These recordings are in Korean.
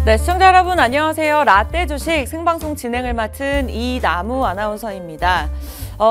네, 시청자 여러분 안녕하세요. 라떼 주식 생방송 진행을 맡은 이나무 아나운서입니다.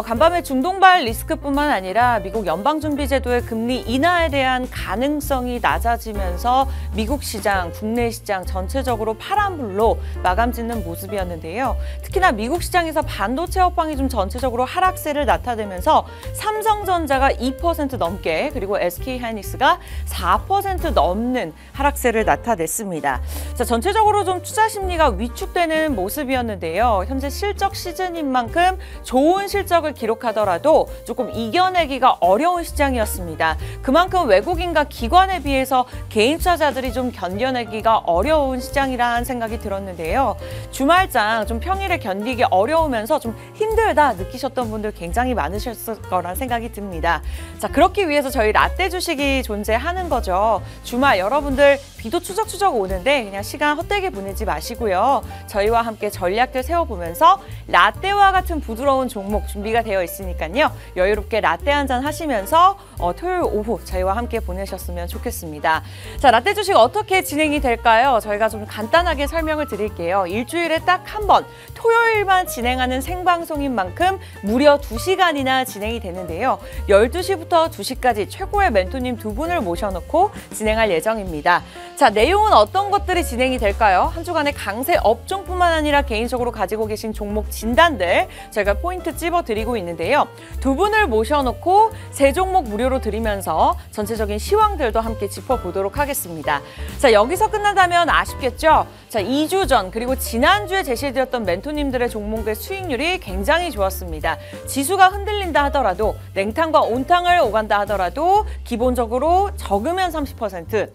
간밤에 중동발 리스크뿐만 아니라 미국 연방준비제도의 금리 인하에 대한 가능성이 낮아지면서 미국 시장, 국내 시장 전체적으로 파란불로 마감 짓는 모습이었는데요. 특히나 미국 시장에서 반도체 업황이 좀 전체적으로 하락세를 나타내면서 삼성전자가 2% 넘게 그리고 SK하이닉스가 4% 넘는 하락세를 나타냈습니다. 자, 전체적으로 좀 투자 심리가 위축되는 모습이었는데요. 현재 실적 시즌인 만큼 좋은 실적을 기록하더라도 조금 이겨내기가 어려운 시장이었습니다. 그만큼 외국인과 기관에 비해서 개인 투자자들이 좀 견뎌내기가 어려운 시장이라는 생각이 들었는데요. 주말장 좀 평일에 견디기 어려우면서 좀 힘들다 느끼셨던 분들 굉장히 많으셨을 거란 생각이 듭니다. 자, 그렇기 위해서 저희 라떼 주식이 존재하는 거죠. 주말 여러분들 비도 추적추적 오는데 그냥 시간 헛되게 보내지 마시고요. 저희와 함께 전략들 세워보면서 라떼와 같은 부드러운 종목 준비가 되어 있으니까요. 여유롭게 라떼 한잔 하시면서 토요일 오후 저희와 함께 보내셨으면 좋겠습니다. 자, 라떼 주식 어떻게 진행이 될까요? 저희가 좀 간단하게 설명을 드릴게요. 일주일에 딱 한 번 토요일만 진행하는 생방송인 만큼 무려 2시간이나 진행이 되는데요. 12시부터 2시까지 최고의 멘토님 두 분을 모셔놓고 진행할 예정입니다. 자, 내용은 어떤 것들이 진행이 될까요? 한 주간의 강세 업종뿐만 아니라 개인적으로 가지고 계신 종목 진단들 저희가 포인트 찝어드리고 있는데요. 두 분을 모셔놓고 세 종목 무료로 드리면서 전체적인 시황들도 함께 짚어보도록 하겠습니다. 자, 여기서 끝난다면 아쉽겠죠? 자, 2주 전 그리고 지난주에 제시해드렸던 멘토님들의 종목의 수익률이 굉장히 좋았습니다. 지수가 흔들린다 하더라도 냉탕과 온탕을 오간다 하더라도 기본적으로 적으면 30%,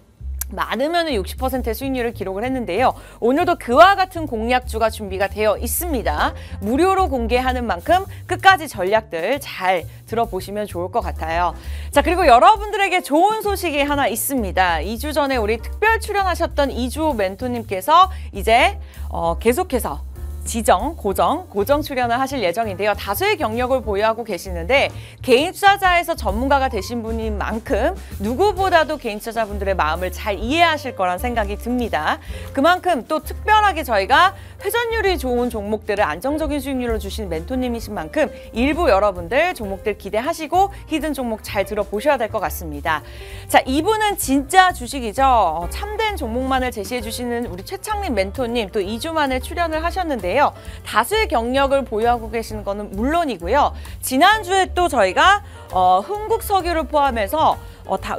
많으면 60%의 수익률을 기록을 했는데요. 오늘도 그와 같은 공략주가 준비가 되어 있습니다. 무료로 공개하는 만큼 끝까지 전략들 잘 들어보시면 좋을 것 같아요. 자, 그리고 여러분들에게 좋은 소식이 하나 있습니다. 2주 전에 우리 특별 출연하셨던 이주호 멘토님께서 이제 계속해서 지정, 고정 출연을 하실 예정인데요. 다수의 경력을 보유하고 계시는데 개인 투자자에서 전문가가 되신 분인 만큼 누구보다도 개인 투자자분들의 마음을 잘 이해하실 거란 생각이 듭니다. 그만큼 또 특별하게 저희가 회전율이 좋은 종목들을 안정적인 수익률을 주신 멘토님이신 만큼 일부 여러분들 종목들 기대하시고 히든 종목 잘 들어보셔야 될 것 같습니다. 자, 이분은 진짜 주식이죠. 참된 종목만을 제시해 주시는 우리 최창림 멘토님 또 2주 만에 출연을 하셨는데요. 다수의 경력을 보유하고 계시는 거는 물론이고요. 지난주에 또 저희가 흥국석유를 포함해서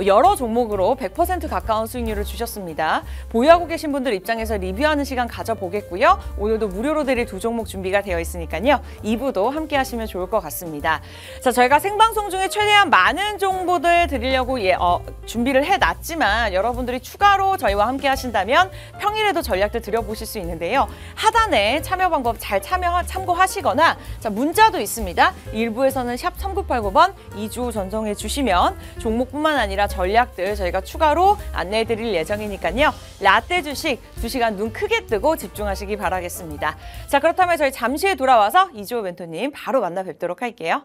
여러 종목으로 100% 가까운 수익률을 주셨습니다. 보유하고 계신 분들 입장에서 리뷰하는 시간 가져보겠고요. 오늘도 무료로 드릴 두 종목 준비가 되어 있으니까요. 2부도 함께 하시면 좋을 것 같습니다. 자, 저희가 생방송 중에 최대한 많은 정보들 드리려고 준비를 해놨지만 여러분들이 추가로 저희와 함께 하신다면 평일에도 전략들 드려보실 수 있는데요. 하단에 참여 방법 잘 참고하시거나 자, 문자도 있습니다. 일부에서는 샵 3989번 이주 전송해 주시면 종목뿐만 아니라 전략들 저희가 추가로 안내해드릴 예정이니까요. 라떼 주식 2시간 눈 크게 뜨고 집중하시기 바라겠습니다. 자, 그렇다면 저희 잠시 후에 돌아와서 이주호 멘토님 바로 만나 뵙도록 할게요.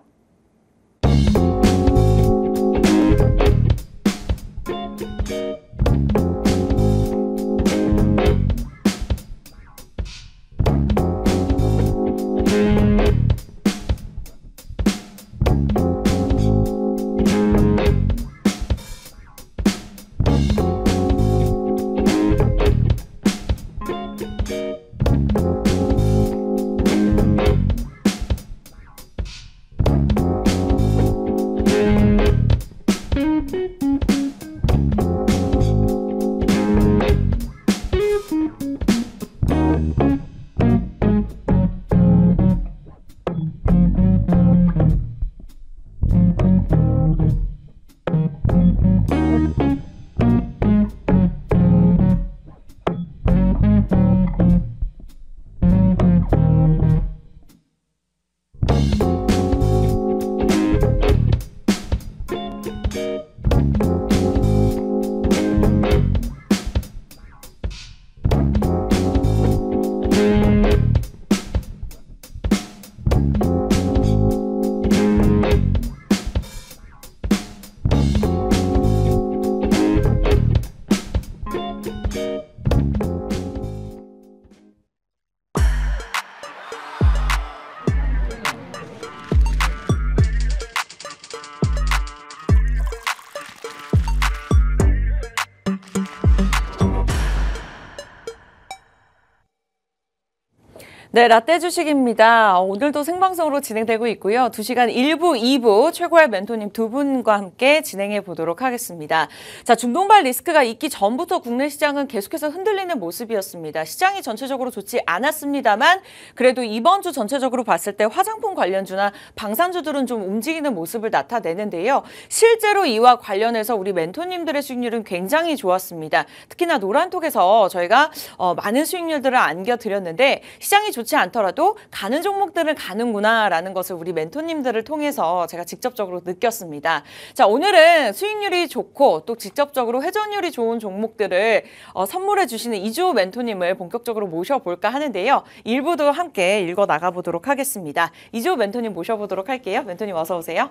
네, 라떼 주식입니다. 오늘도 생방송으로 진행되고 있고요. 2시간 1부, 2부 최고의 멘토님 두 분과 함께 진행해 보도록 하겠습니다. 자, 중동발 리스크가 있기 전부터 국내 시장은 계속해서 흔들리는 모습이었습니다. 시장이 전체적으로 좋지 않았습니다만 그래도 이번 주 전체적으로 봤을 때 화장품 관련주나 방산주들은 좀 움직이는 모습을 나타내는데요. 실제로 이와 관련해서 우리 멘토님들의 수익률은 굉장히 좋았습니다. 특히나 노란톡에서 저희가 많은 수익률들을 안겨드렸는데 시장이 좋지 않더라도 가는 종목들은 가는구나라는 것을 우리 멘토님들을 통해서 제가 직접적으로 느꼈습니다. 자, 오늘은 수익률이 좋고 또 직접적으로 회전율이 좋은 종목들을 선물해 주시는 이주호 멘토님을 본격적으로 모셔볼까 하는데요. 일부도 함께 읽어 나가보도록 하겠습니다. 이주호 멘토님 모셔보도록 할게요. 멘토님 어서 오세요.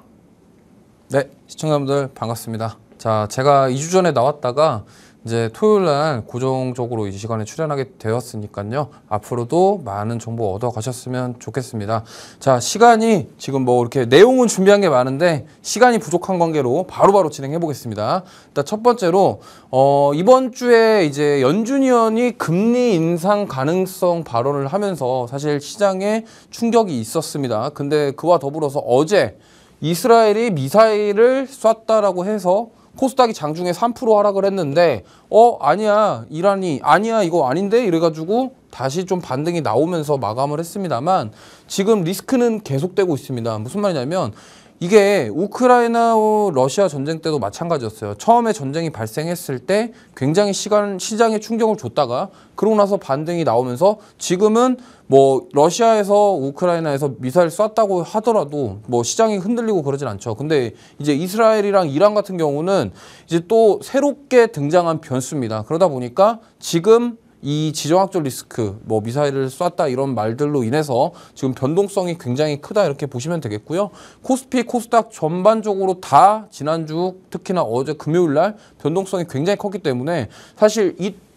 네, 시청자분들 반갑습니다. 자, 제가 2주 전에 나왔다가 이제 토요일 날 고정적으로 이 시간에 출연하게 되었으니까요. 앞으로도 많은 정보 얻어 가셨으면 좋겠습니다. 자, 시간이 지금 뭐 이렇게 내용은 준비한 게 많은데 시간이 부족한 관계로 바로바로 진행해 보겠습니다. 일단 첫 번째로 이번 주에 이제 연준 의원이 금리 인상 가능성 발언을 하면서 사실 시장에 충격이 있었습니다. 근데 그와 더불어서 어제 이스라엘이 미사일을 쐈다라고 해서 코스닥이 장중에 3% 하락을 했는데 아니야 이란이 아니야 이거 아닌데 이래가지고 다시 좀 반등이 나오면서 마감을 했습니다만 지금 리스크는 계속되고 있습니다. 무슨 말이냐면 이게 우크라이나 러시아 전쟁 때도 마찬가지였어요. 처음에 전쟁이 발생했을 때 굉장히 시장에 충격을 줬다가 그러고 나서 반등이 나오면서 지금은 뭐 러시아에서 우크라이나에서 미사일 쐈다고 하더라도 뭐 시장이 흔들리고 그러진 않죠. 근데 이제 이스라엘이랑 이란 같은 경우는 이제 또 새롭게 등장한 변수입니다. 그러다 보니까 지금 이 지정학적 리스크, 뭐 미사일을 쐈다 이런 말들로 인해서 지금 변동성이 굉장히 크다 이렇게 보시면 되겠고요. 코스피, 코스닥 전반적으로 다 지난주 특히나 어제 금요일 날 변동성이 굉장히 컸기 때문에 사실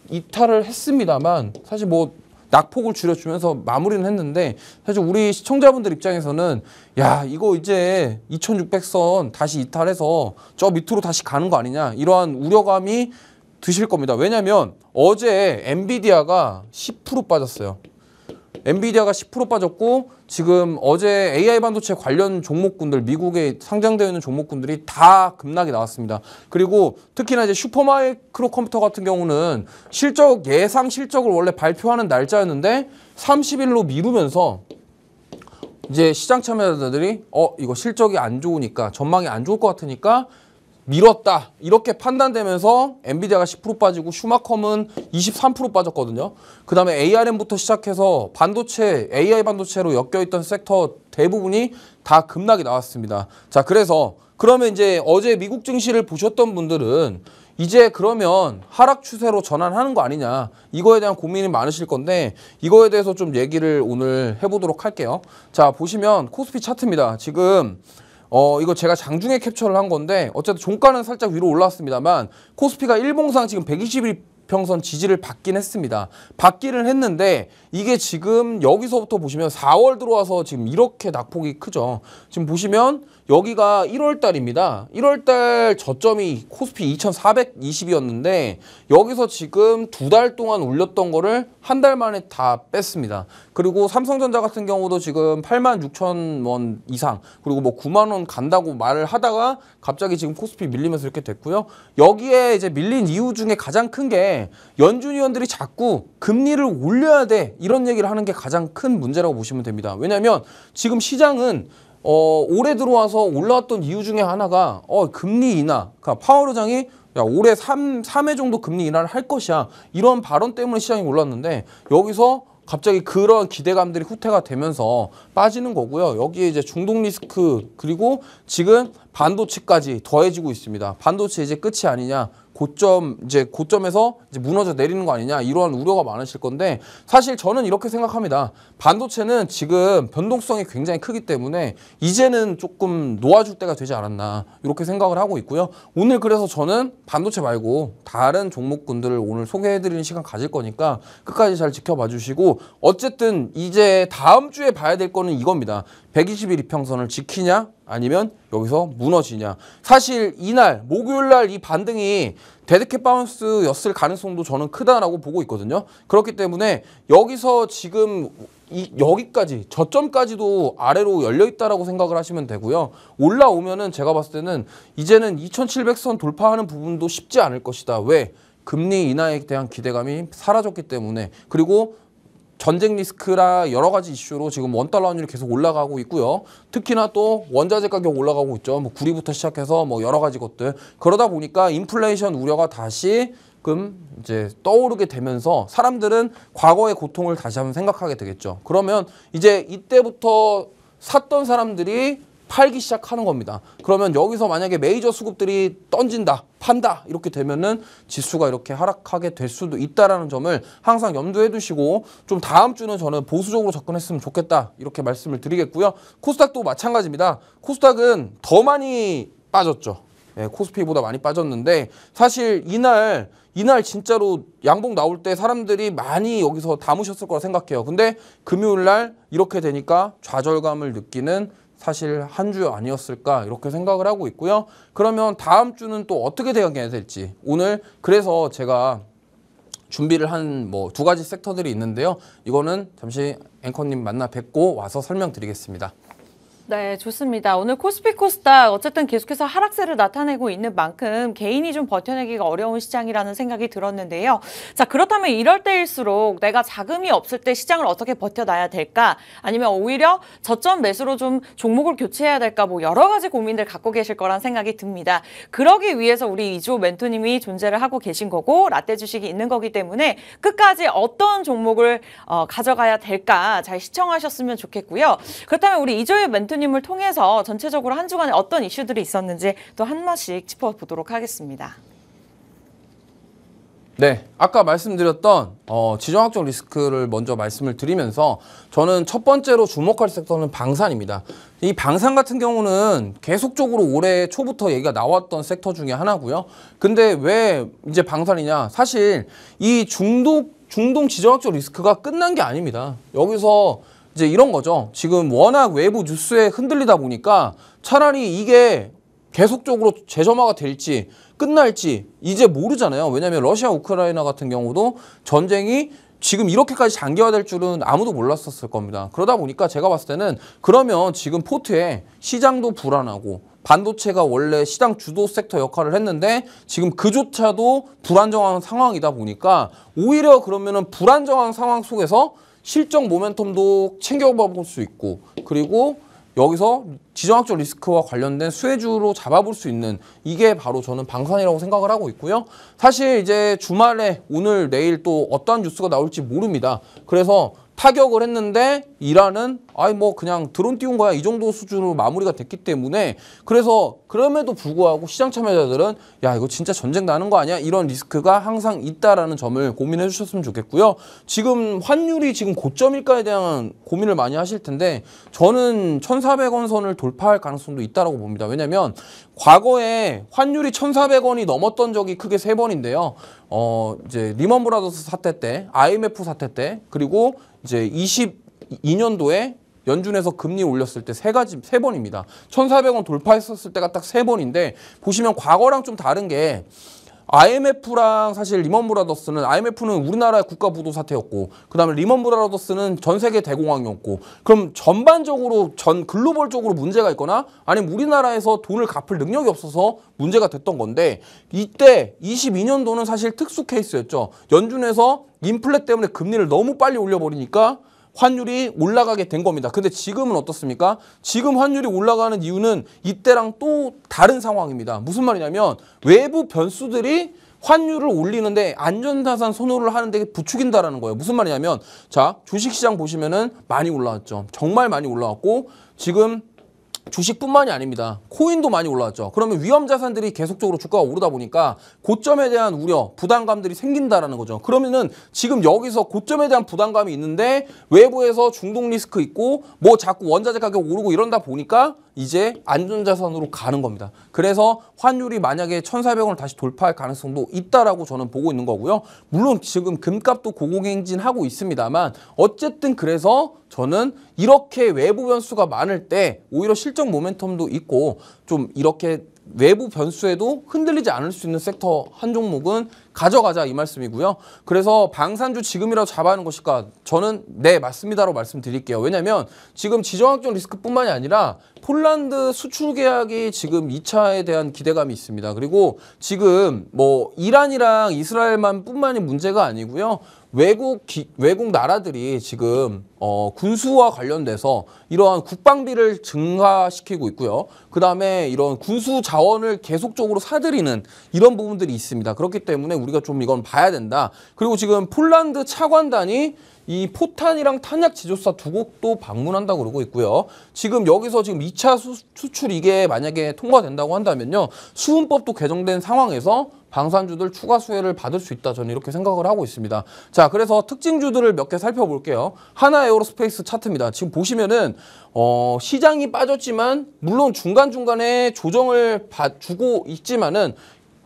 이탈을 했습니다만 사실 뭐 낙폭을 줄여주면서 마무리는 했는데 사실 우리 시청자분들 입장에서는 야 이거 이제 2600선 다시 이탈해서 저 밑으로 다시 가는 거 아니냐 이러한 우려감이 드실 겁니다. 왜냐하면 어제 엔비디아가 10% 빠졌어요. 엔비디아가 10% 빠졌고 지금 어제 AI 반도체 관련 종목군들 미국에 상장되어 있는 종목군들이 다 급락이 나왔습니다. 그리고 특히나 이제 슈퍼마이크로 컴퓨터 같은 경우는 예상 실적을 원래 발표하는 날짜였는데 30일로 미루면서 이제 시장 참여자들이 이거 실적이 안 좋으니까 전망이 안 좋을 것 같으니까 밀었다 이렇게 판단되면서 엔비디아가 10% 빠지고 슈마컴은 23% 빠졌거든요. 그 다음에 ARM부터 시작해서 반도체, AI 반도체로 엮여있던 섹터 대부분이 다 급락이 나왔습니다. 자, 그래서 그러면 이제 어제 미국 증시를 보셨던 분들은 이제 그러면 하락 추세로 전환하는 거 아니냐 이거에 대한 고민이 많으실 건데 이거에 대해서 좀 얘기를 오늘 해보도록 할게요. 자, 보시면 코스피 차트입니다. 지금 이거 제가 장중에 캡처를 한 건데 어쨌든 종가는 살짝 위로 올라왔습니다만 코스피가 일봉상 지금 121평선 지지를 받긴 했습니다. 받기는 했는데 이게 지금 여기서부터 보시면 4월 들어와서 지금 이렇게 낙폭이 크죠. 지금 보시면 여기가 1월 달입니다. 1월 달 저점이 코스피 2420이었는데 여기서 지금 2달 동안 올렸던 거를 한 달 만에 다 뺐습니다. 그리고 삼성전자 같은 경우도 지금 86,000원 이상 그리고 뭐 9만 원 간다고 말을 하다가 갑자기 지금 코스피 밀리면서 이렇게 됐고요. 여기에 이제 밀린 이유 중에 가장 큰 게 연준 위원들이 자꾸 금리를 올려야 돼 이런 얘기를 하는 게 가장 큰 문제라고 보시면 됩니다. 왜냐하면 지금 시장은 올해 들어와서 올라왔던 이유 중에 하나가 금리 인하. 그러니까 파월 의장이 야, 올해 3회 정도 금리 인하를 할 것이야. 이런 발언 때문에 시장이 올랐는데 여기서 갑자기 그런 기대감들이 후퇴가 되면서 빠지는 거고요. 여기에 이제 중동 리스크 그리고 지금 반도체까지 더해지고 있습니다. 반도체 이제 끝이 아니냐. 고점에서 이제 무너져 내리는 거 아니냐 이러한 우려가 많으실 건데 사실 저는 이렇게 생각합니다. 반도체는 지금 변동성이 굉장히 크기 때문에 이제는 조금 놓아줄 때가 되지 않았나 이렇게 생각을 하고 있고요. 오늘 그래서 저는 반도체 말고 다른 종목군들을 오늘 소개해드리는 시간 가질 거니까 끝까지 잘 지켜봐 주시고 어쨌든 이제 다음 주에 봐야 될 거는 이겁니다. 120일 이평선을 지키냐 아니면 여기서 무너지냐. 사실 이날 목요일날 이 반등이 데드캣 바운스였을 가능성도 저는 크다라고 보고 있거든요. 그렇기 때문에 여기서 지금 여기까지 저점까지도 아래로 열려있다라고 생각을 하시면 되고요. 올라오면은 제가 봤을 때는 이제는 2700선 돌파하는 부분도 쉽지 않을 것이다. 왜? 금리 인하에 대한 기대감이 사라졌기 때문에. 그리고 전쟁 리스크라 여러 가지 이슈로 지금 원달러 환율이 계속 올라가고 있고요. 특히나 또 원자재 가격 올라가고 있죠. 뭐 구리부터 시작해서 뭐 여러 가지 것들. 그러다 보니까 인플레이션 우려가 다시금 이제 떠오르게 되면서 사람들은 과거의 고통을 다시 한번 생각하게 되겠죠. 그러면 이제 이때부터 샀던 사람들이 팔기 시작하는 겁니다. 그러면 여기서 만약에 메이저 수급들이 던진다, 판다 이렇게 되면은 지수가 이렇게 하락하게 될 수도 있다라는 점을 항상 염두에 두시고 좀 다음 주는 저는 보수적으로 접근했으면 좋겠다 이렇게 말씀을 드리겠고요. 코스닥도 마찬가지입니다. 코스닥은 더 많이 빠졌죠. 예, 코스피보다 많이 빠졌는데 사실 이날 진짜로 양봉 나올 때 사람들이 많이 여기서 담으셨을 거라 생각해요. 근데 금요일 날 이렇게 되니까 좌절감을 느끼는 사실 한 주 아니었을까 이렇게 생각을 하고 있고요. 그러면 다음 주는 또 어떻게 대응해야 될지 오늘 그래서 제가 준비를 한 뭐 2가지 섹터들이 있는데요. 이거는 잠시 앵커님 만나 뵙고 와서 설명드리겠습니다. 네, 좋습니다. 오늘 코스피 코스닥 어쨌든 계속해서 하락세를 나타내고 있는 만큼 개인이 좀 버텨내기가 어려운 시장이라는 생각이 들었는데요. 자, 그렇다면 이럴 때일수록 내가 자금이 없을 때 시장을 어떻게 버텨놔야 될까? 아니면 오히려 저점 매수로 좀 종목을 교체해야 될까? 뭐 여러 가지 고민들 갖고 계실 거란 생각이 듭니다. 그러기 위해서 우리 이주호 멘토님이 존재를 하고 계신 거고 라떼 주식이 있는 거기 때문에 끝까지 어떤 종목을 가져가야 될까? 잘 시청하셨으면 좋겠고요. 그렇다면 우리 이주호 멘토님을 통해서 전체적으로 한 주간에 어떤 이슈들이 있었는지 또 하나씩 짚어보도록 하겠습니다. 네, 아까 말씀드렸던 지정학적 리스크를 먼저 말씀을 드리면서 저는 첫 번째로 주목할 섹터는 방산입니다. 이 방산 같은 경우는 계속적으로 올해 초부터 얘기가 나왔던 섹터 중에 하나고요. 근데 왜 이제 방산이냐? 사실 이 중동 지정학적 리스크가 끝난 게 아닙니다. 여기서 이제 이런 거죠. 지금 워낙 외부 뉴스에 흔들리다 보니까 차라리 이게 계속적으로 재점화가 될지 끝날지 이제 모르잖아요. 왜냐하면 러시아 우크라이나 같은 경우도 전쟁이 지금 이렇게까지 장기화될 줄은 아무도 몰랐었을 겁니다. 그러다 보니까 제가 봤을 때는 그러면 지금 포트에 시장도 불안하고 반도체가 원래 시장 주도 섹터 역할을 했는데 지금 그조차도 불안정한 상황이다 보니까 오히려 그러면은 불안정한 상황 속에서 실적 모멘텀도 챙겨볼 수 있고 그리고 여기서 지정학적 리스크와 관련된 수혜주로 잡아볼 수 있는 이게 바로 저는 방산이라고 생각을 하고 있고요. 사실 이제 주말에 오늘 내일 또 어떠한 뉴스가 나올지 모릅니다. 그래서 타격을 했는데 이란은 뭐 그냥 드론 띄운 거야 이 정도 수준으로 마무리가 됐기 때문에 그래서 그럼에도 불구하고 시장 참여자들은 야 이거 진짜 전쟁 나는 거 아니야? 이런 리스크가 항상 있다라는 점을 고민해 주셨으면 좋겠고요. 지금 환율이 지금 고점일까에 대한 고민을 많이 하실 텐데 저는 1,400원 선을 돌파할 가능성도 있다라고 봅니다. 왜냐면 과거에 환율이 1,400원이 넘었던 적이 크게 3번인데요. 이제 리먼 브라더스 사태 때, IMF 사태 때, 그리고 이제 22년도에 연준에서 금리 올렸을 때 3번입니다. 1,400원 돌파했었을 때가 딱 3번인데 보시면 과거랑 좀 다른 게 IMF랑 사실 리먼 브라더스는 IMF는 우리나라의 국가 부도 사태였고 그다음에 리먼 브라더스는 전 세계 대공황이었고 그럼 전반적으로 글로벌적으로 문제가 있거나 아니면 우리나라에서 돈을 갚을 능력이 없어서 문제가 됐던 건데 이때 22년도는 사실 특수 케이스였죠. 연준에서 인플레 때문에 금리를 너무 빨리 올려버리니까 환율이 올라가게 된 겁니다. 근데 지금은 어떻습니까? 지금 환율이 올라가는 이유는 이때랑 또 다른 상황입니다. 무슨 말이냐면 외부 변수들이 환율을 올리는데 안전자산 선호를 하는데 부추긴다라는 거예요. 무슨 말이냐면 자 주식시장 보시면은 많이 올라왔죠. 정말 많이 올라왔고 지금 주식뿐만이 아닙니다. 코인도 많이 올라왔죠. 그러면 위험 자산들이 계속적으로 주가가 오르다 보니까 고점에 대한 우려, 부담감들이 생긴다라는 거죠. 그러면은 지금 여기서 고점에 대한 부담감이 있는데 외부에서 중동 리스크 있고 뭐 자꾸 원자재 가격 오르고 이런다 보니까 이제 안전자산으로 가는 겁니다. 그래서 환율이 만약에 1,400원을 다시 돌파할 가능성도 있다라고 저는 보고 있는 거고요. 물론 지금 금값도 고공행진하고 있습니다만 어쨌든 그래서 저는 이렇게 외부 변수가 많을 때 오히려 실적 모멘텀도 있고 좀 이렇게 외부 변수에도 흔들리지 않을 수 있는 섹터 한 종목은 가져가자 이 말씀이고요. 그래서 방산주 지금이라도 잡아하는 것일까? 저는 네 맞습니다라고 말씀드릴게요. 왜냐하면 지금 지정학적 리스크뿐만이 아니라 폴란드 수출 계약이 지금 2차에 대한 기대감이 있습니다. 그리고 지금 뭐 이란이랑 이스라엘만 뿐만이 문제가 아니고요. 외국 나라들이 지금 군수와 관련돼서 이러한 국방비를 증가시키고 있고요. 그다음에 이런 군수 자원을 계속적으로 사들이는 이런 부분들이 있습니다. 그렇기 때문에 우리가 좀 이건 봐야 된다. 그리고 지금 폴란드 차관단이 이 포탄이랑 탄약 제조사 두 곳도 방문한다고 그러고 있고요. 지금 여기서 지금 2차 수출 이게 만약에 통과된다고 한다면요. 수은법도 개정된 상황에서 방산주들 추가 수혜를 받을 수 있다. 저는 이렇게 생각을 하고 있습니다. 자, 그래서 특징주들을 몇 개 살펴볼게요. 하나에어로스페이스 차트입니다. 지금 보시면은 시장이 빠졌지만 물론 중간중간에 조정을 주고 있지만은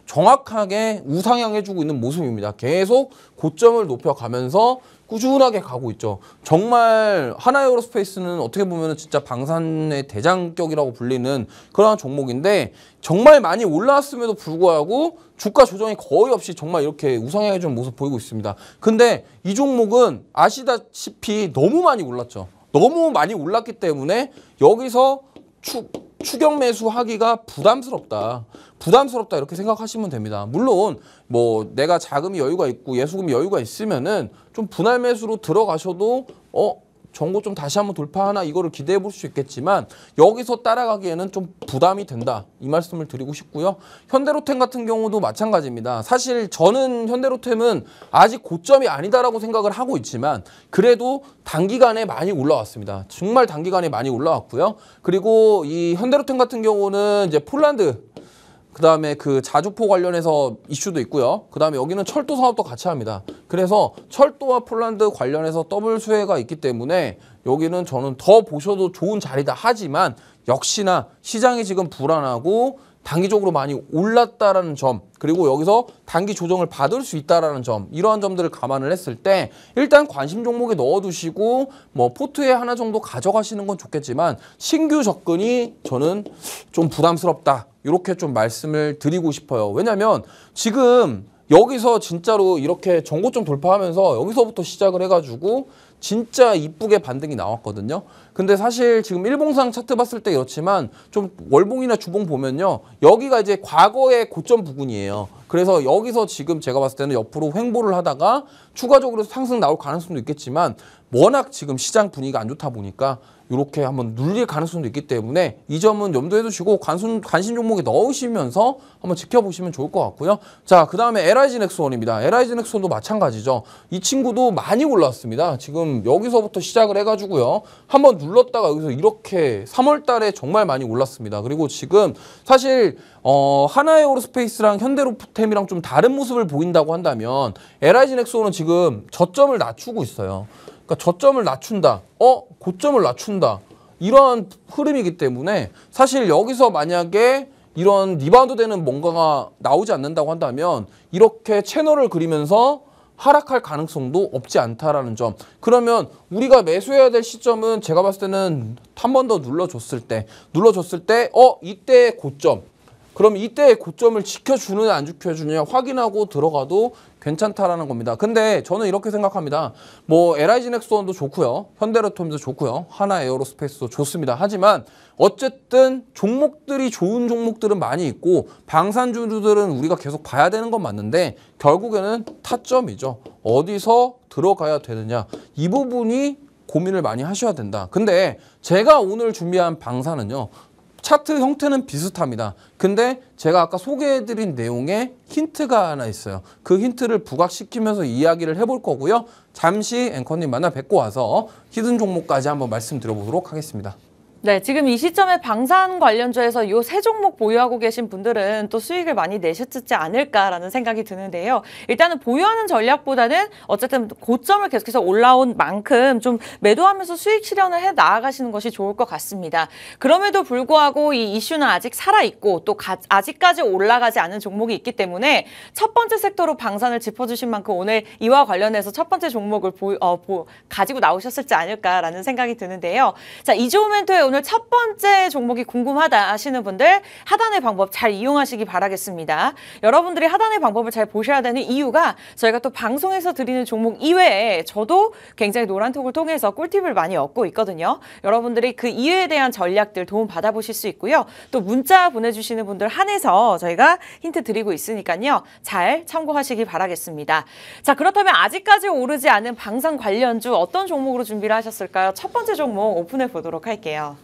정확하게 우상향해주고 있는 모습입니다. 계속 고점을 높여가면서 꾸준하게 가고 있죠. 정말 하나에어로스페이스는 어떻게 보면 진짜 방산의 대장격이라고 불리는 그러한 종목인데 정말 많이 올라왔음에도 불구하고 주가 조정이 거의 없이 정말 이렇게 우상향해주는 모습 보이고 있습니다. 근데 이 종목은 아시다시피 너무 많이 올랐죠. 너무 많이 올랐기 때문에 여기서 추격 매수하기가 부담스럽다 이렇게 생각하시면 됩니다. 물론 뭐 내가 자금이 여유가 있고 예수금이 여유가 있으면은 좀 분할 매수로 들어가셔도 전고 좀 다시 한번 돌파하나 이거를 기대해 볼 수 있겠지만 여기서 따라가기에는 좀 부담이 된다 이 말씀을 드리고 싶고요. 현대로템 같은 경우도 마찬가지입니다. 사실 저는 현대로템은 아직 고점이 아니다라고 생각을 하고 있지만 그래도 단기간에 많이 올라왔습니다. 정말 단기간에 많이 올라왔고요. 그리고 이 현대로템 같은 경우는 이제 폴란드 그다음에 그 자주포 관련해서 이슈도 있고요. 그다음에 여기는 철도 사업도 같이 합니다. 그래서 철도와 폴란드 관련해서 더블 수혜가 있기 때문에 여기는 저는 더 보셔도 좋은 자리다 하지만 역시나 시장이 지금 불안하고 단기적으로 많이 올랐다라는 점 그리고 여기서 단기 조정을 받을 수 있다라는 점 이러한 점들을 감안을 했을 때 일단 관심 종목에 넣어두시고 뭐 포트에 하나 정도 가져가시는 건 좋겠지만 신규 접근이 저는 좀 부담스럽다 이렇게 좀 말씀을 드리고 싶어요. 왜냐하면 지금 여기서 진짜로 이렇게 전고점 돌파하면서 여기서부터 시작을 해가지고 진짜 이쁘게 반등이 나왔거든요. 근데 사실 지금 일봉상 차트 봤을 때 그렇지만 좀 월봉이나 주봉 보면요. 여기가 이제 과거의 고점 부근이에요. 그래서 여기서 지금 제가 봤을 때는 옆으로 횡보를 하다가 추가적으로 상승 나올 가능성도 있겠지만 워낙 지금 시장 분위기가 안 좋다 보니까 이렇게 한번 눌릴 가능성도 있기 때문에 이 점은 염두에 두시고 관심 종목에 넣으시면서 한번 지켜보시면 좋을 것 같고요. 자, 그 다음에 LIG 넥스원입니다. LIG 넥스원도 마찬가지죠. 이 친구도 많이 올라왔습니다. 지금 여기서부터 시작을 해가지고요. 한번 눌렀다가 여기서 이렇게 3월 달에 정말 많이 올랐습니다. 그리고 지금 사실 하나에어로스페이스랑 현대로템이랑 좀 다른 모습을 보인다고 한다면 LIG 넥스원은 지금 저점을 낮추고 있어요. 그러니까 저점을 낮춘다. 고점을 낮춘다. 이런 흐름이기 때문에 사실 여기서 만약에 이런 리바운드 되는 뭔가가 나오지 않는다고 한다면 이렇게 채널을 그리면서 하락할 가능성도 없지 않다라는 점. 그러면 우리가 매수해야 될 시점은 제가 봤을 때는 한 번 더 눌러줬을 때 이때 고점. 그럼 이때의 고점을 지켜주느냐 안 지켜주느냐 확인하고 들어가도 괜찮다라는 겁니다. 근데 저는 이렇게 생각합니다. 뭐 LIG 넥스원도 좋고요. 현대로템도 좋고요. 하나에어로스페이스도 좋습니다. 하지만 어쨌든 종목들이 좋은 종목들은 많이 있고 방산주들은 우리가 계속 봐야 되는 건 맞는데 결국에는 타점이죠. 어디서 들어가야 되느냐. 이 부분이 고민을 많이 하셔야 된다. 근데 제가 오늘 준비한 방산은요. 차트 형태는 비슷합니다. 근데 제가 아까 소개해드린 내용에 힌트가 하나 있어요. 그 힌트를 부각시키면서 이야기를 해볼 거고요. 잠시 앵커님 만나 뵙고 와서 히든 종목까지 한번 말씀드려보도록 하겠습니다. 네, 지금 이 시점에 방산 관련주에서 이 세 종목 보유하고 계신 분들은 또 수익을 많이 내셨지 않을까라는 생각이 드는데요. 일단은 보유하는 전략보다는 어쨌든 고점을 계속해서 올라온 만큼 좀 매도하면서 수익 실현을 해 나아가시는 것이 좋을 것 같습니다. 그럼에도 불구하고 이 이슈는 아직 살아있고 또 아직까지 올라가지 않은 종목이 있기 때문에 첫 번째 섹터로 방산을 짚어주신 만큼 오늘 이와 관련해서 첫 번째 종목을 가지고 나오셨을지 않을까라는 생각이 드는데요. 자, 이조멘토의 오늘 첫 번째 종목이 궁금하다 하시는 분들 하단의 방법 잘 이용하시기 바라겠습니다. 여러분들이 하단의 방법을 잘 보셔야 되는 이유가 저희가 또 방송에서 드리는 종목 이외에 저도 굉장히 노란톡을 통해서 꿀팁을 많이 얻고 있거든요. 여러분들이 그 이외에 대한 전략들 도움 받아보실 수 있고요. 또 문자 보내주시는 분들 한해서 저희가 힌트 드리고 있으니까요. 잘 참고하시기 바라겠습니다. 자, 그렇다면 아직까지 오르지 않은 방산 관련주 어떤 종목으로 준비를 하셨을까요? 첫 번째 종목 오픈해 보도록 할게요.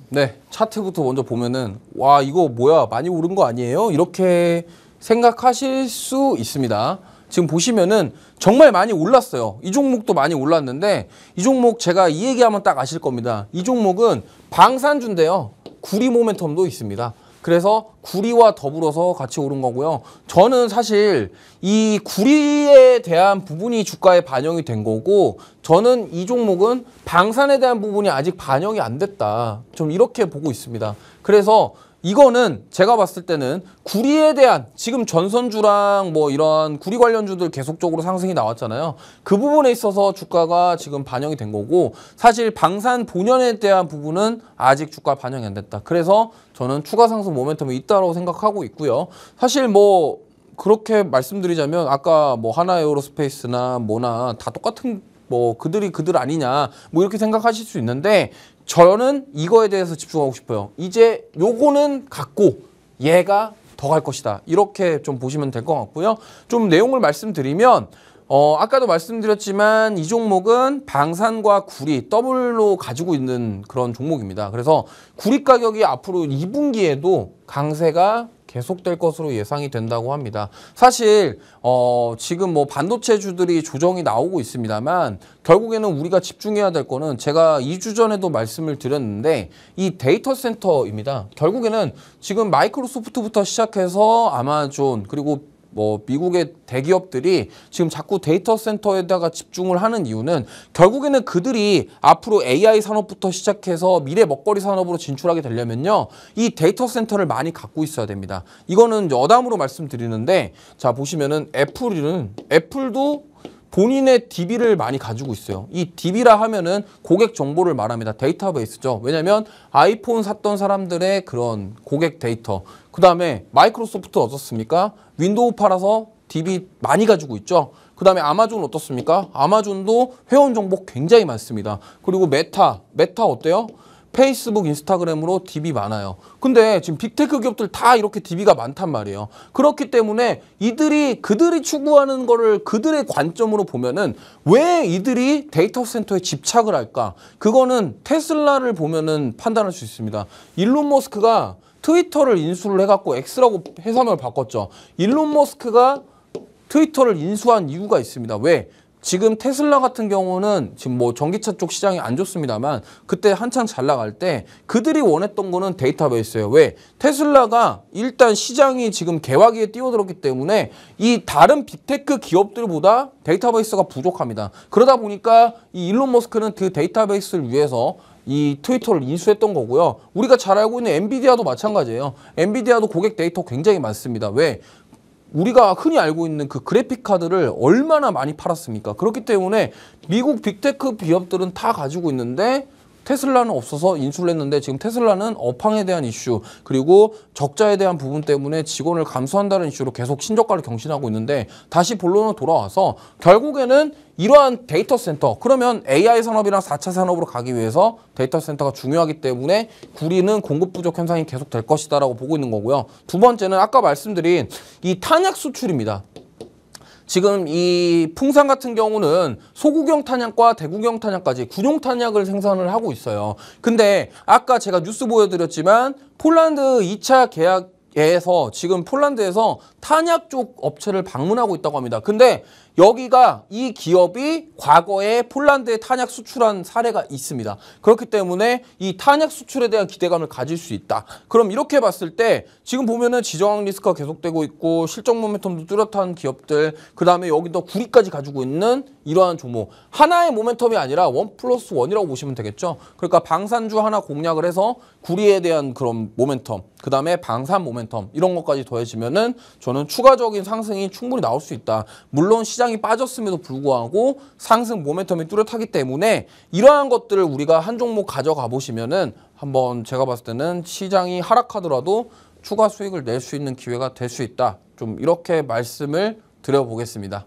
네, 차트부터 먼저 보면은 와 이거 뭐야 많이 오른 거 아니에요? 이렇게 생각하실 수 있습니다. 지금 보시면은 정말 많이 올랐어요. 이 종목도 많이 올랐는데 이 종목 제가 이 얘기하면 딱 아실 겁니다. 이 종목은 방산주인데요. 구리 모멘텀도 있습니다. 그래서 구리와 더불어서 같이 오른 거고요. 저는 사실 이 구리에 대한 부분이 주가에 반영이 된 거고 저는 이 종목은 방산에 대한 부분이 아직 반영이 안 됐다. 좀 이렇게 보고 있습니다. 그래서 이거는 제가 봤을 때는 구리에 대한 지금 전선주랑 뭐 이런 구리 관련주들 계속적으로 상승이 나왔잖아요. 그 부분에 있어서 주가가 지금 반영이 된 거고 사실 방산 본연에 대한 부분은 아직 주가 반영이 안 됐다. 그래서 저는 추가 상승 모멘텀이 있다고 생각하고 있고요. 사실 뭐 그렇게 말씀드리자면 아까 뭐 하나에어로스페이스나 뭐나 다 똑같은 뭐 그들 아니냐 뭐 이렇게 생각하실 수 있는데 저는 이거에 대해서 집중하고 싶어요. 이제 요거는 같고 얘가 더 갈 것이다. 이렇게 좀 보시면 될 것 같고요. 좀 내용을 말씀드리면 아까도 말씀드렸지만 이 종목은 방산과 구리 더블로 가지고 있는 그런 종목입니다. 그래서 구리 가격이 앞으로 2분기에도 강세가 계속될 것으로 예상이 된다고 합니다. 사실 지금 뭐 반도체주들이 조정이 나오고 있습니다만 결국에는 우리가 집중해야 될 거는 제가 2주 전에도 말씀을 드렸는데 이 데이터 센터입니다. 결국에는 지금 마이크로소프트부터 시작해서 아마존 그리고 뭐 미국의 대기업들이 지금 자꾸 데이터 센터에다가 집중을 하는 이유는 결국에는 그들이 앞으로 AI 산업부터 시작해서 미래 먹거리 산업으로 진출하게 되려면요. 이 데이터 센터를 많이 갖고 있어야 됩니다. 이거는 여담으로 말씀드리는데 자 보시면은 애플도 본인의 DB를 많이 가지고 있어요. 이 DB라 하면은 고객 정보를 말합니다. 데이터베이스죠. 왜냐면 아이폰 샀던 사람들의 그런 고객 데이터. 그 다음에 마이크로소프트 어떻습니까? 윈도우 팔아서 DB 많이 가지고 있죠. 그 다음에 아마존 어떻습니까? 아마존도 회원 정보 굉장히 많습니다. 그리고 메타 어때요? 페이스북, 인스타그램으로 DB 많아요. 근데 지금 빅테크 기업들 다 이렇게 DB가 많단 말이에요. 그렇기 때문에 그들이 추구하는 거를 그들의 관점으로 보면은 왜 이들이 데이터 센터에 집착을 할까? 그거는 테슬라를 보면은 판단할 수 있습니다. 일론 머스크가 트위터를 인수를 해갖고 X라고 회사명을 바꿨죠. 일론 머스크가 트위터를 인수한 이유가 있습니다. 왜? 지금 테슬라 같은 경우는 지금 뭐 전기차 쪽 시장이 안 좋습니다만 그때 한창 잘 나갈 때 그들이 원했던 거는 데이터베이스예요. 왜? 테슬라가 일단 시장이 지금 개화기에 뛰어들었기 때문에 이 다른 빅테크 기업들보다 데이터베이스가 부족합니다. 그러다 보니까 이 일론 머스크는 그 데이터베이스를 위해서 이 트위터를 인수했던 거고요. 우리가 잘 알고 있는 엔비디아도 마찬가지예요. 엔비디아도 고객 데이터 굉장히 많습니다. 왜? 우리가 흔히 알고 있는 그 그래픽 카드를 얼마나 많이 팔았습니까? 그렇기 때문에 미국 빅테크 기업들은 다 가지고 있는데 테슬라는 없어서 인수를 했는데 지금 테슬라는 업황에 대한 이슈 그리고 적자에 대한 부분 때문에 직원을 감수한다는 이슈로 계속 신저가를 경신하고 있는데 다시 본론으로 돌아와서 결국에는 이러한 데이터 센터 그러면 AI 산업이랑 4차 산업으로 가기 위해서 데이터 센터가 중요하기 때문에 구리는 공급 부족 현상이 계속 될 것이다 라고 보고 있는 거고요. 두 번째는 아까 말씀드린 이 탄약 수출입니다. 지금 이 풍산 같은 경우는 소구경 탄약과 대구경 탄약까지 군용 탄약을 생산을 하고 있어요. 근데 아까 제가 뉴스 보여드렸지만 폴란드 2차 계약 에서 지금 폴란드에서 탄약 쪽 업체를 방문하고 있다고 합니다. 근데 여기가 이 기업이 과거에 폴란드에 탄약 수출한 사례가 있습니다. 그렇기 때문에 이 탄약 수출에 대한 기대감을 가질 수 있다. 그럼 이렇게 봤을 때 지금 보면은 지정학 리스크가 계속되고 있고 실적 모멘텀도 뚜렷한 기업들, 그 다음에 여기도 구리까지 가지고 있는 이러한 종목. 하나의 모멘텀이 아니라 1+1이라고 보시면 되겠죠. 그러니까 방산주 하나 공략을 해서 구리에 대한 그런 모멘텀, 그 다음에 방산 모멘텀 이런 것까지 더해지면은 저는 추가적인 상승이 충분히 나올 수 있다. 물론 시장이 빠졌음에도 불구하고 상승 모멘텀이 뚜렷하기 때문에 이러한 것들을 우리가 한 종목 가져가 보시면은 한번 제가 봤을 때는 시장이 하락하더라도 추가 수익을 낼 수 있는 기회가 될 수 있다. 좀 이렇게 말씀을 드려보겠습니다.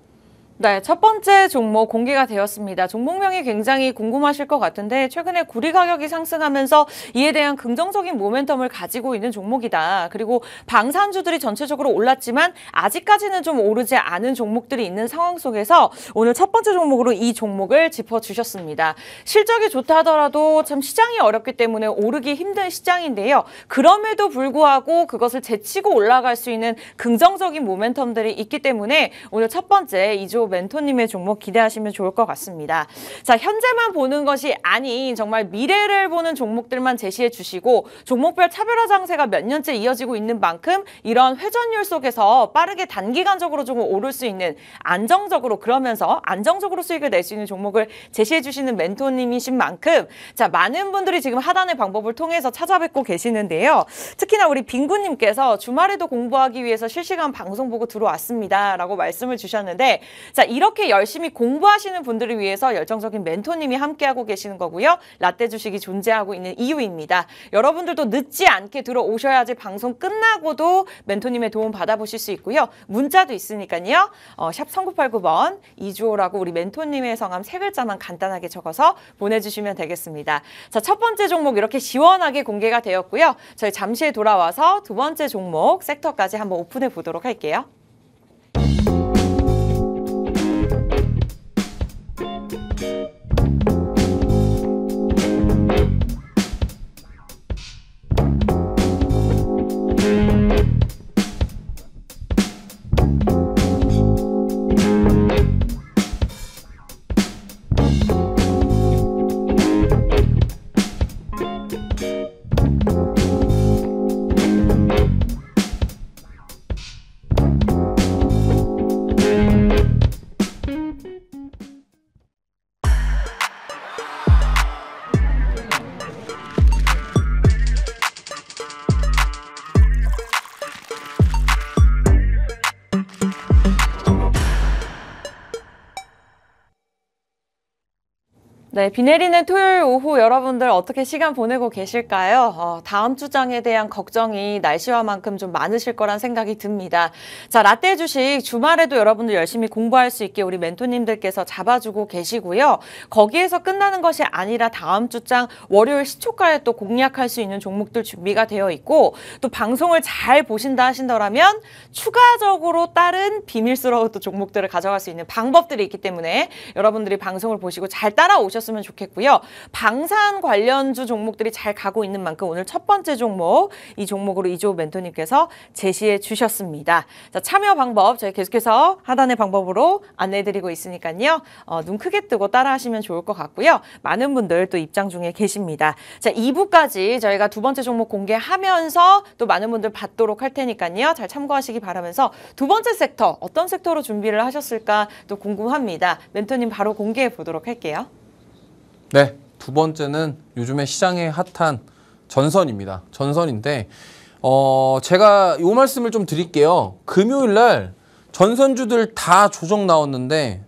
네, 첫 번째 종목 공개가 되었습니다. 종목명이 굉장히 궁금하실 것 같은데 최근에 구리 가격이 상승하면서 이에 대한 긍정적인 모멘텀을 가지고 있는 종목이다. 그리고 방산주들이 전체적으로 올랐지만 아직까지는 좀 오르지 않은 종목들이 있는 상황 속에서 오늘 첫 번째 종목으로 이 종목을 짚어주셨습니다. 실적이 좋다 하더라도 참 시장이 어렵기 때문에 오르기 힘든 시장인데요. 그럼에도 불구하고 그것을 제치고 올라갈 수 있는 긍정적인 모멘텀들이 있기 때문에 오늘 첫 번째 이조 멘토님의 종목 기대하시면 좋을 것 같습니다. 자, 현재만 보는 것이 아닌 정말 미래를 보는 종목들만 제시해 주시고 종목별 차별화 장세가 몇 년째 이어지고 있는 만큼 이런 회전율 속에서 빠르게 단기간적으로 좀 오를 수 있는 안정적으로 그러면서 안정적으로 수익을 낼 수 있는 종목을 제시해 주시는 멘토님이신 만큼 자, 많은 분들이 지금 하단의 방법을 통해서 찾아뵙고 계시는데요. 특히나 우리 빙구님께서 주말에도 공부하기 위해서 실시간 방송 보고 들어왔습니다. 라고 말씀을 주셨는데 자, 이렇게 열심히 공부하시는 분들을 위해서 열정적인 멘토님이 함께하고 계시는 거고요. 라떼 주식이 존재하고 있는 이유입니다. 여러분들도 늦지 않게 들어오셔야지 방송 끝나고도 멘토님의 도움 받아보실 수 있고요. 문자도 있으니까요. 샵 3989번 이주호라고 우리 멘토님의 성함 3글자만 간단하게 적어서 보내주시면 되겠습니다. 자, 첫 번째 종목 이렇게 시원하게 공개가 되었고요. 저희 잠시 후에 돌아와서 두 번째 종목 섹터까지 한번 오픈해 보도록 할게요. 네, 비 내리는 토요일 오후 여러분들 어떻게 시간 보내고 계실까요? 다음 주장에 대한 걱정이 날씨와만큼 좀 많으실 거란 생각이 듭니다. 자, 라떼 주식 주말에도 여러분들 열심히 공부할 수 있게 우리 멘토님들께서 잡아주고 계시고요. 거기에서 끝나는 것이 아니라 다음 주장 월요일 시초가에 또 공략할 수 있는 종목들 준비가 되어 있고 또 방송을 잘 보신다 하신다면 추가적으로 다른 비밀스러운 또 종목들을 가져갈 수 있는 방법들이 있기 때문에 여러분들이 방송을 보시고 잘 따라오셨으면 좋겠고요. 방산 관련주 종목들이 잘 가고 있는 만큼 오늘 첫 번째 종목, 이 종목으로 이조 멘토님께서 제시해 주셨습니다. 자, 참여 방법 저희 계속해서 하단의 방법으로 안내해드리고 있으니까요. 눈 크게 뜨고 따라하시면 좋을 것 같고요. 많은 분들 또 입장 중에 계십니다. 자, 2부까지 저희가 두 번째 종목 공개하면서 또 많은 분들 받도록 할 테니까요. 잘 참고하시기 바라면서 두 번째 섹터, 어떤 섹터로 준비를 하셨을까 또 궁금합니다. 멘토님 바로 공개해 보도록 할게요. 네, 두 번째는 요즘에 시장에 핫한 전선입니다. 전선인데 제가 이 말씀을 좀 드릴게요. 금요일 날 전선주들 다 조정 나왔는데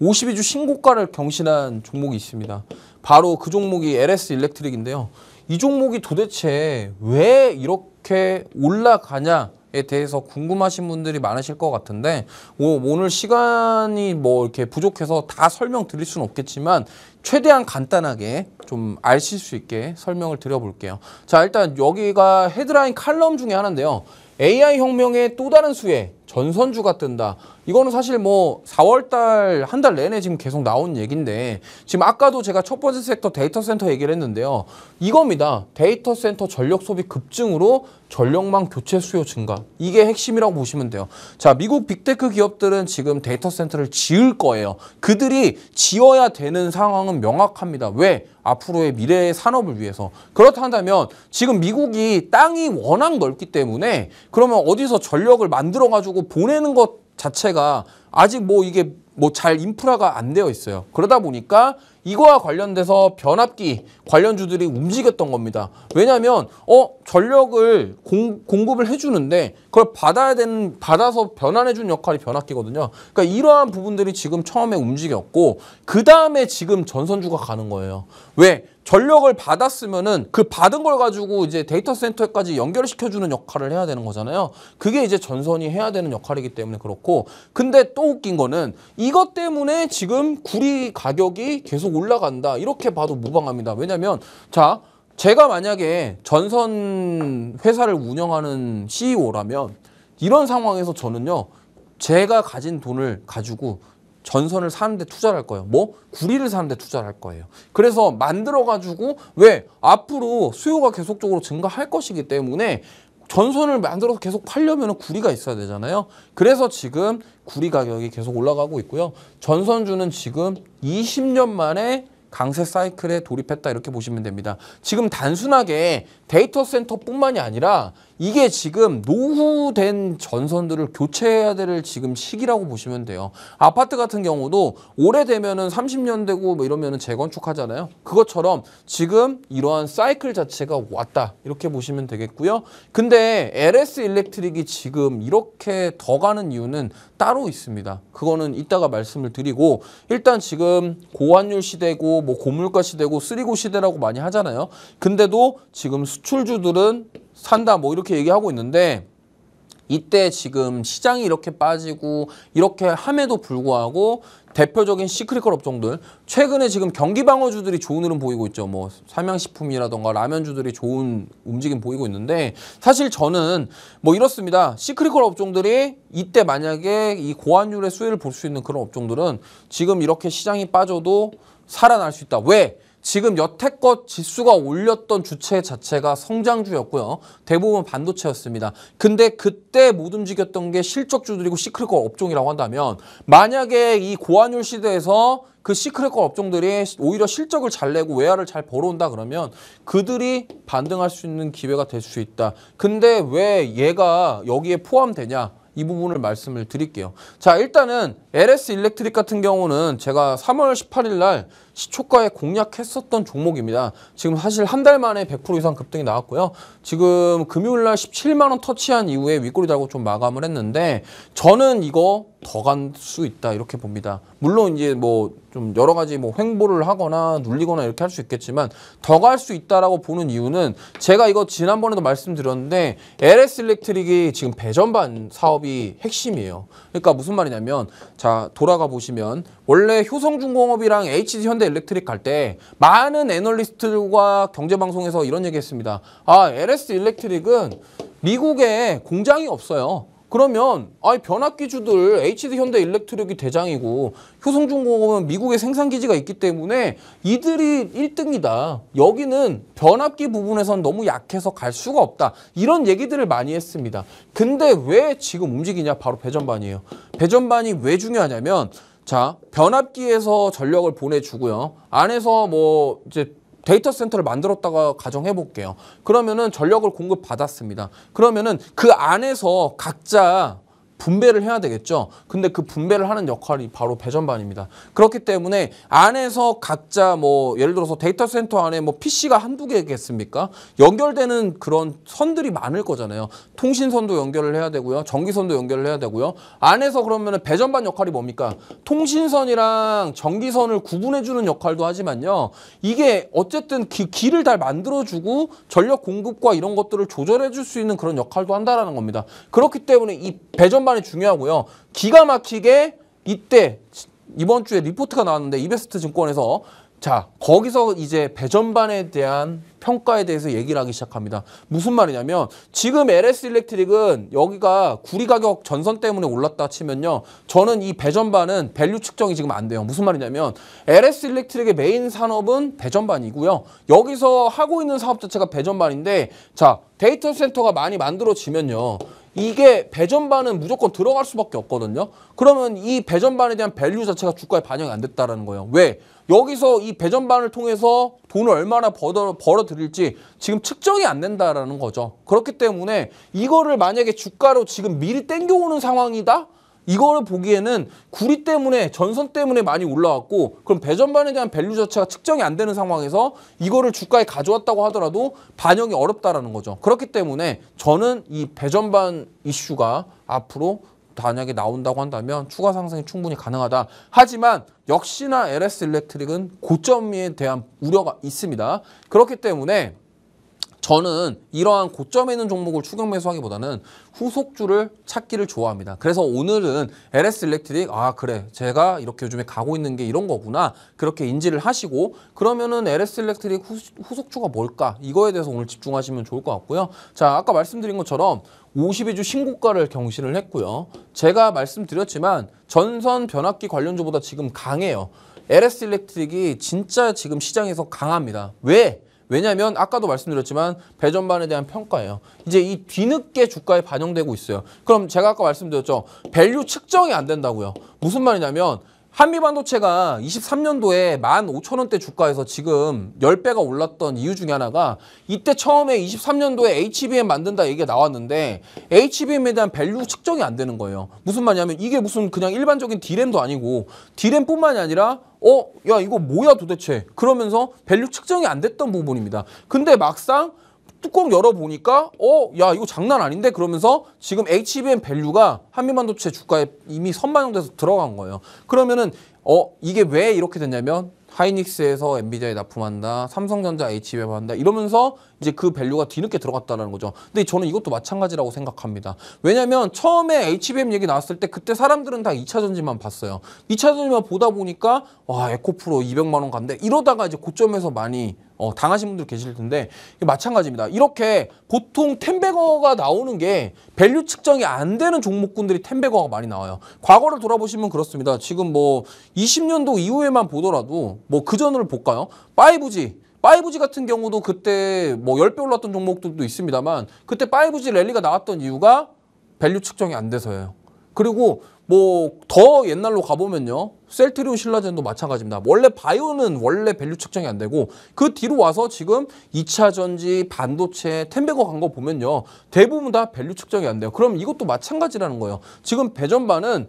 52주 신고가를 경신한 종목이 있습니다. 바로 그 종목이 LS 일렉트릭인데요. 이 종목이 도대체 왜 이렇게 올라가냐 에 대해서 궁금하신 분들이 많으실 것 같은데 오늘 시간이 뭐 이렇게 부족해서 다 설명드릴 수는 없겠지만 최대한 간단하게 좀 아실 수 있게 설명을 드려볼게요. 자, 일단 여기가 헤드라인 칼럼 중에 하나인데요. AI 혁명의 또 다른 수혜, 전선주가 뜬다. 이거는 사실 뭐 4월달 한 달 내내 지금 계속 나온 얘기인데 지금 아까도 제가 첫 번째 섹터 데이터 센터 얘기를 했는데요. 이겁니다. 데이터 센터 전력 소비 급증으로 전력망 교체 수요 증가. 이게 핵심이라고 보시면 돼요. 자, 미국 빅테크 기업들은 지금 데이터 센터를 지을 거예요. 그들이 지어야 되는 상황은 명확합니다. 왜? 앞으로의 미래의 산업을 위해서. 그렇다면 지금 미국이 땅이 워낙 넓기 때문에 그러면 어디서 전력을 만들어 가지고 보내는 것 자체가 아직 뭐 이게 뭐 잘 인프라가 안 되어 있어요. 그러다 보니까 이거와 관련돼서 변압기 관련주들이 움직였던 겁니다. 왜냐하면 전력을 공급을 해주는데 그걸 받아서 변환해주는 역할이 변압기거든요. 그러니까 이러한 부분들이 지금 처음에 움직였고 그 다음에 지금 전선주가 가는 거예요. 왜? 전력을 받았으면은 그 받은 걸 가지고 이제 데이터 센터까지 연결시켜주는 역할을 해야 되는 거잖아요. 그게 이제 전선이 해야 되는 역할이기 때문에 그렇고, 근데 또 웃긴 거는 이것 때문에 지금 구리 가격이 계속 올라간다. 이렇게 봐도 무방합니다. 왜냐면 자, 제가 만약에 전선 회사를 운영하는 CEO라면 이런 상황에서 저는요, 제가 가진 돈을 가지고 전선을 사는데 투자를 할 거예요. 뭐? 구리를 사는데 투자를 할 거예요. 그래서 만들어가지고 왜? 앞으로 수요가 계속적으로 증가할 것이기 때문에 전선을 만들어서 계속 팔려면 구리가 있어야 되잖아요. 그래서 지금 구리 가격이 계속 올라가고 있고요. 전선주는 지금 20년 만에 강세 사이클에 돌입했다 이렇게 보시면 됩니다. 지금 단순하게 데이터 센터뿐만이 아니라 이게 지금 노후된 전선들을 교체해야 될 지금 시기라고 보시면 돼요. 아파트 같은 경우도 오래되면은 30년 되고 뭐 이러면은 재건축하잖아요. 그것처럼 지금 이러한 사이클 자체가 왔다 이렇게 보시면 되겠고요. 근데 LS 일렉트릭이 지금 이렇게 더 가는 이유는 따로 있습니다. 그거는 이따가 말씀을 드리고, 일단 지금 고환율 시대고 뭐 고물가 시대고 쓰리고 시대라고 많이 하잖아요. 근데도 지금 수출주들은 산다 뭐 이렇게 얘기하고 있는데, 이때 지금 시장이 이렇게 빠지고 이렇게 함에도 불구하고 대표적인 시크릿컬 업종들, 최근에 지금 경기방어주들이 좋은 흐름 보이고 있죠. 뭐 삼양식품이라던가 라면주들이 좋은 움직임 보이고 있는데, 사실 저는 뭐 이렇습니다. 시크릿컬 업종들이 이때 만약에 이 고환율의 수혜를 볼 수 있는 그런 업종들은 지금 이렇게 시장이 빠져도 살아날 수 있다. 왜? 지금 여태껏 지수가 올렸던 주체 자체가 성장주였고요. 대부분 반도체였습니다. 근데 그때 못 움직였던 게 실적주들이고 시크릿컬 업종이라고 한다면, 만약에 이 고환율 시대에서 그 시크릿컬 업종들이 오히려 실적을 잘 내고 외화를 잘 벌어온다 그러면 그들이 반등할 수 있는 기회가 될 수 있다. 근데 왜 얘가 여기에 포함되냐? 이 부분을 말씀을 드릴게요. 자, 일단은 LS 일렉트릭 같은 경우는 제가 3월 18일 날 시초가에 공략했었던 종목입니다. 지금 사실 한 달 만에 100% 이상 급등이 나왔고요. 지금 금요일 날 17만 원 터치한 이후에 윗꼬리 달고 좀 마감을 했는데, 저는 이거 더 갈 수 있다 이렇게 봅니다. 물론 이제 뭐 좀 여러 가지 뭐 횡보를 하거나 눌리거나 이렇게 할 수 있겠지만 더 갈 수 있다라고 보는 이유는, 제가 이거 지난번에도 말씀드렸는데 LS 일렉트릭이 지금 배전반 사업이 핵심이에요. 그러니까 무슨 말이냐면, 자, 돌아가 보시면 원래 효성중공업이랑 HD 현대 일렉트릭 갈 때 많은 애널리스트들과 경제방송에서 이런 얘기 했습니다. 아, LS 일렉트릭은 미국에 공장이 없어요. 그러면 변압기주들 HD 현대 일렉트릭이 대장이고 효성중공업은 미국에 생산기지가 있기 때문에 이들이 1등이다. 여기는 변압기 부분에선 너무 약해서 갈 수가 없다. 이런 얘기들을 많이 했습니다. 근데 왜 지금 움직이냐? 바로 배전반이에요. 배전반이 왜 중요하냐면, 자, 변압기에서 전력을 보내주고요. 안에서 뭐 이제 데이터 센터를 만들었다가 가정해 볼게요. 그러면은 전력을 공급받았습니다. 그러면은 그 안에서 각자 분배를 해야 되겠죠. 근데 그 분배를 하는 역할이 바로 배전반입니다. 그렇기 때문에 안에서 각자 뭐 예를 들어서 데이터 센터 안에 뭐 PC가 한두 개겠습니까? 연결되는 그런 선들이 많을 거잖아요. 통신선도 연결을 해야 되고요. 전기선도 연결을 해야 되고요. 안에서 그러면 배전반 역할이 뭡니까? 통신선이랑 전기선을 구분해주는 역할도 하지만요. 이게 어쨌든 길을 잘 만들어주고 전력 공급과 이런 것들을 조절해줄 수 있는 그런 역할도 한다라는 겁니다. 그렇기 때문에 이 배전반이 중요하고요. 기가 막히게 이때 이번 주에 리포트가 나왔는데 이베스트 증권에서 자, 거기서 이제 배전반에 대한 평가에 대해서 얘기를 하기 시작합니다. 무슨 말이냐면 지금 LS 일렉트릭은 여기가 구리 가격 전선 때문에 올랐다 치면요. 저는 이 배전반은 밸류 측정이 지금 안 돼요. 무슨 말이냐면 LS 일렉트릭의 메인 산업은 배전반이고요. 여기서 하고 있는 사업 자체가 배전반인데 자, 데이터 센터가 많이 만들어지면요. 이게 배전반은 무조건 들어갈 수밖에 없거든요. 그러면 이 배전반에 대한 밸류 자체가 주가에 반영이 안 됐다라는 거예요. 왜? 여기서 이 배전반을 통해서 돈을 얼마나 벌어들일지 지금 측정이 안 된다라는 거죠. 그렇기 때문에 이거를 만약에 주가로 지금 미리 땡겨오는 상황이다? 이거를 보기에는 구리 때문에 전선 때문에 많이 올라왔고 그럼 배전반에 대한 밸류 자체가 측정이 안 되는 상황에서 이거를 주가에 가져왔다고 하더라도 반영이 어렵다라는 거죠. 그렇기 때문에 저는 이 배전반 이슈가 앞으로 만약에 나온다고 한다면 추가 상승이 충분히 가능하다. 하지만 역시나 LS 일렉트릭은 고점에 대한 우려가 있습니다. 그렇기 때문에 저는 이러한 고점에 있는 종목을 추격 매수하기보다는 후속주를 찾기를 좋아합니다. 그래서 오늘은 LS 일렉트릭 그래 제가 이렇게 요즘에 가고 있는 게 이런 거구나 그렇게 인지를 하시고 그러면은 LS 일렉트릭 후속주가 뭘까 이거에 대해서 오늘 집중하시면 좋을 것 같고요. 자, 아까 말씀드린 것처럼 52주 신고가를 경신을 했고요. 제가 말씀드렸지만 전선 변압기 관련주보다 지금 강해요. LS 일렉트릭이 진짜 지금 시장에서 강합니다. 왜? 왜냐하면 아까도 말씀드렸지만 배전반에 대한 평가예요. 이제 이 뒤늦게 주가에 반영되고 있어요. 그럼 제가 아까 말씀드렸죠. 밸류 측정이 안 된다고요. 무슨 말이냐면 한미반도체가 23년도에 15,000원대 주가에서 지금 10배가 올랐던 이유 중에 하나가 이때 처음에 23년도에 HBM 만든다 얘기가 나왔는데 HBM에 대한 밸류 측정이 안 되는 거예요. 무슨 말이냐면 이게 무슨 그냥 일반적인 D램도 아니고 D램뿐만이 아니라 야 이거 뭐야 도대체 그러면서 밸류 측정이 안 됐던 부분입니다. 근데 막상 뚜껑 열어보니까 야 이거 장난 아닌데 그러면서 지금 HBM 밸류가 한미반도체 주가에 이미 선반영돼서 들어간 거예요. 그러면은 이게 왜 이렇게 됐냐면 하이닉스에서 엔비디아에 납품한다, 삼성전자 HBM 한다 이러면서 이제 그 밸류가 뒤늦게 들어갔다는 거죠. 근데 저는 이것도 마찬가지라고 생각합니다. 왜냐면 처음에 HBM 얘기 나왔을 때 그때 사람들은 다 2차 전지만 봤어요. 2차 전지만 보다 보니까 와 에코프로 200만 원 간대 이러다가 이제 고점에서 많이 당하신 분들 계실 텐데 마찬가지입니다. 이렇게 보통 텐베거가 나오는 게 밸류 측정이 안 되는 종목군들이 텐베거가 많이 나와요. 과거를 돌아보시면 그렇습니다. 지금 뭐 20년도 이후에만 보더라도 뭐 그전을 볼까요? 5G 같은 경우도 그때 뭐 10배 올랐던 종목들도 있습니다만 그때 5G 랠리가 나왔던 이유가 밸류 측정이 안 돼서예요. 그리고 뭐 더 옛날로 가보면요. 셀트리온 신라젠도 마찬가지입니다. 원래 바이오는 원래 밸류 측정이 안 되고 그 뒤로 와서 지금 2차 전지, 반도체, 텐베거 간 거 보면요. 대부분 다 밸류 측정이 안 돼요. 그럼 이것도 마찬가지라는 거예요. 지금 배전반은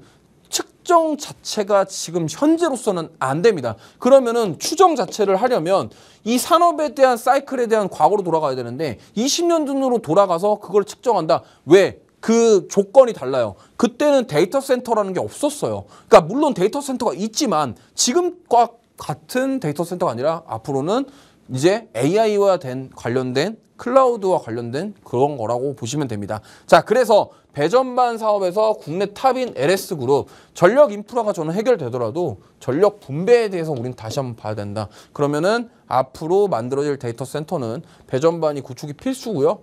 측정 자체가 지금 현재로서는 안 됩니다. 그러면은 추정 자체를 하려면 이 산업에 대한 사이클에 대한 과거로 돌아가야 되는데 20년 전으로 돌아가서 그걸 측정한다. 왜? 그 조건이 달라요. 그때는 데이터 센터라는 게 없었어요. 그러니까 물론 데이터 센터가 있지만 지금과 같은 데이터 센터가 아니라 앞으로는 이제 AI와 관련된 클라우드와 관련된 그런 거라고 보시면 됩니다. 자, 그래서 배전반 사업에서 국내 탑인 LS그룹 전력 인프라가 저는 해결되더라도 전력 분배에 대해서 우린 다시 한번 봐야 된다. 그러면은 앞으로 만들어질 데이터 센터는 배전반이 구축이 필수고요.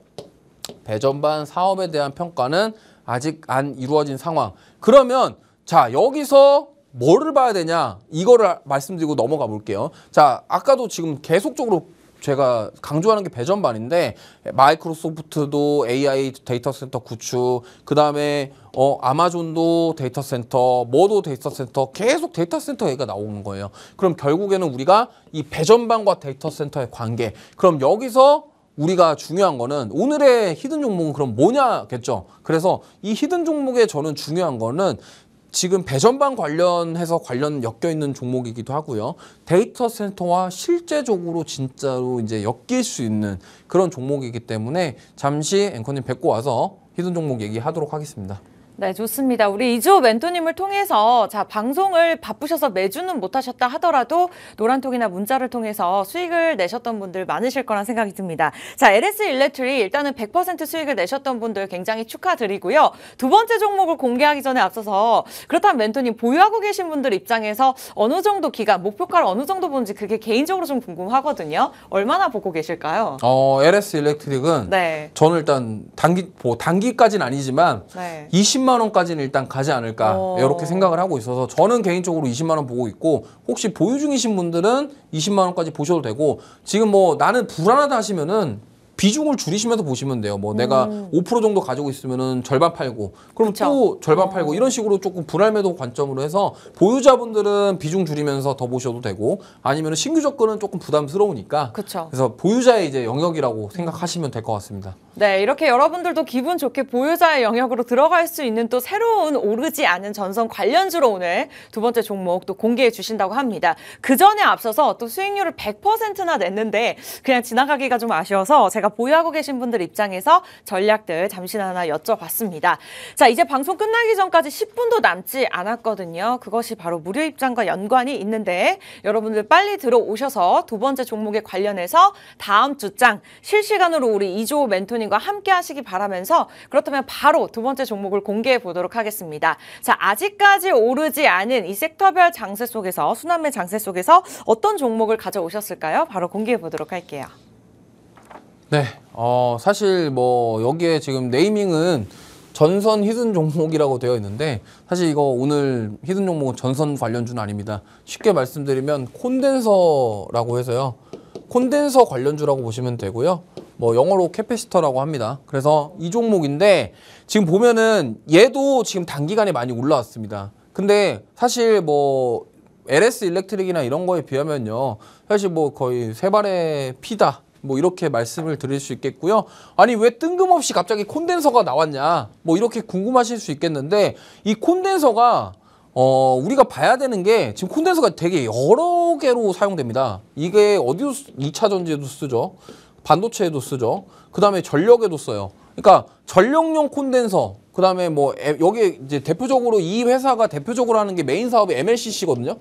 배전반 사업에 대한 평가는 아직 안 이루어진 상황. 그러면 자, 여기서 뭐를 봐야 되냐? 이거를 말씀드리고 넘어가 볼게요. 자, 아까도 지금 계속적으로 제가 강조하는 게 배전반인데 마이크로소프트도 AI 데이터 센터 구축, 그다음에 아마존도 데이터 센터, 뭐도 데이터 센터, 계속 데이터 센터 얘기가 나오는 거예요. 그럼 결국에는 우리가 이 배전반과 데이터 센터의 관계, 그럼 여기서 우리가 중요한 거는 오늘의 히든 종목은 그럼 뭐냐겠죠. 그래서 이 히든 종목에 저는 중요한 거는 지금 배전반 관련해서 엮여 있는 종목이기도 하고요. 데이터 센터와 실제적으로 진짜로 이제 엮일 수 있는 그런 종목이기 때문에 잠시 앵커님 뵙고 와서 히든 종목 얘기하도록 하겠습니다. 네, 좋습니다. 우리 이주호 멘토님을 통해서 자 방송을 바쁘셔서 매주는 못하셨다 하더라도 노란톡이나 문자를 통해서 수익을 내셨던 분들 많으실 거란 생각이 듭니다. 자, LS 일렉트릭 일단은 100% 수익을 내셨던 분들 굉장히 축하드리고요. 두 번째 종목을 공개하기 전에 앞서서 그렇다면 멘토님 보유하고 계신 분들 입장에서 어느 정도 기간, 목표가를 어느 정도 보는지 그게 개인적으로 좀 궁금하거든요. 얼마나 보고 계실까요? LS 일렉트릭은 네. 저는 일단 단기까지는 아니지만 네. 20만 원까지는 일단 가지 않을까 이렇게 생각을 하고 있어서 저는 개인적으로 20만 원 보고 있고 혹시 보유 중이신 분들은 20만 원까지 보셔도 되고 지금 뭐 나는 불안하다 하시면은 비중을 줄이시면서 보시면 돼요. 뭐 내가 5% 정도 가지고 있으면은 절반 팔고 그럼 그쵸. 또 절반 팔고 이런 식으로 조금 분할 매도 관점으로 해서 보유자분들은 비중 줄이면서 더 보셔도 되고 아니면 신규 접근은 조금 부담스러우니까 그쵸. 그래서 보유자의 이제 영역이라고 생각하시면 될 것 같습니다. 네, 이렇게 여러분들도 기분 좋게 보유자의 영역으로 들어갈 수 있는 또 새로운 오르지 않은 전선 관련주로 오늘 두 번째 종목 또 공개해 주신다고 합니다. 그 전에 앞서서 또 수익률을 100%나 냈는데 그냥 지나가기가 좀 아쉬워서 제가 보유하고 계신 분들 입장에서 전략들 잠시 하나 여쭤봤습니다. 자, 이제 방송 끝나기 전까지 10분도 남지 않았거든요. 그것이 바로 무료 입장과 연관이 있는데 여러분들 빨리 들어오셔서 두 번째 종목에 관련해서 다음 주장 실시간으로 우리 이주호 멘토님 과 함께 하시기 바라면서 그렇다면 바로 두 번째 종목을 공개해 보도록 하겠습니다. 자, 아직까지 오르지 않은 이 섹터별 장세 속에서 순환매 장세 속에서 어떤 종목을 가져오셨을까요? 바로 공개해 보도록 할게요. 네, 사실 뭐 여기에 지금 네이밍은 전선 히든 종목이라고 되어 있는데 사실 이거 오늘 히든 종목은 전선 관련주는 아닙니다. 쉽게 말씀드리면 콘덴서라고 해서요. 콘덴서 관련주라고 보시면 되고요. 뭐 영어로 캐패시터라고 합니다. 그래서 이 종목인데 지금 보면은 얘도 지금 단기간에 많이 올라왔습니다. 근데 사실 뭐 LS 일렉트릭이나 이런 거에 비하면요. 사실 뭐 거의 세 발의 피다. 뭐 이렇게 말씀을 드릴 수 있겠고요. 아니 왜 뜬금없이 갑자기 콘덴서가 나왔냐. 뭐 이렇게 궁금하실 수 있겠는데 이 콘덴서가 우리가 봐야 되는 게 지금 콘덴서가 되게 여러 개로 사용됩니다. 이게 어디도 2차 전지에도 쓰죠. 반도체에도 쓰죠. 그 다음에 전력에도 써요. 그러니까 전력용 콘덴서, 그 다음에 뭐 여기 이제 대표적으로 이 회사가 대표적으로 하는 게 메인 사업이 MLCC거든요.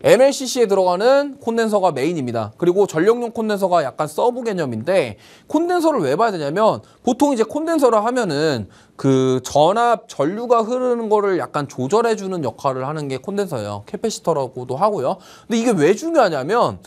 MLCC에 들어가는 콘덴서가 메인입니다. 그리고 전력용 콘덴서가 약간 서브 개념인데 콘덴서를 왜 봐야 되냐면 보통 이제 콘덴서를 하면은 그 전압 전류가 흐르는 거를 약간 조절해주는 역할을 하는 게 콘덴서예요. 캐패시터라고도 하고요. 근데 이게 왜 중요하냐면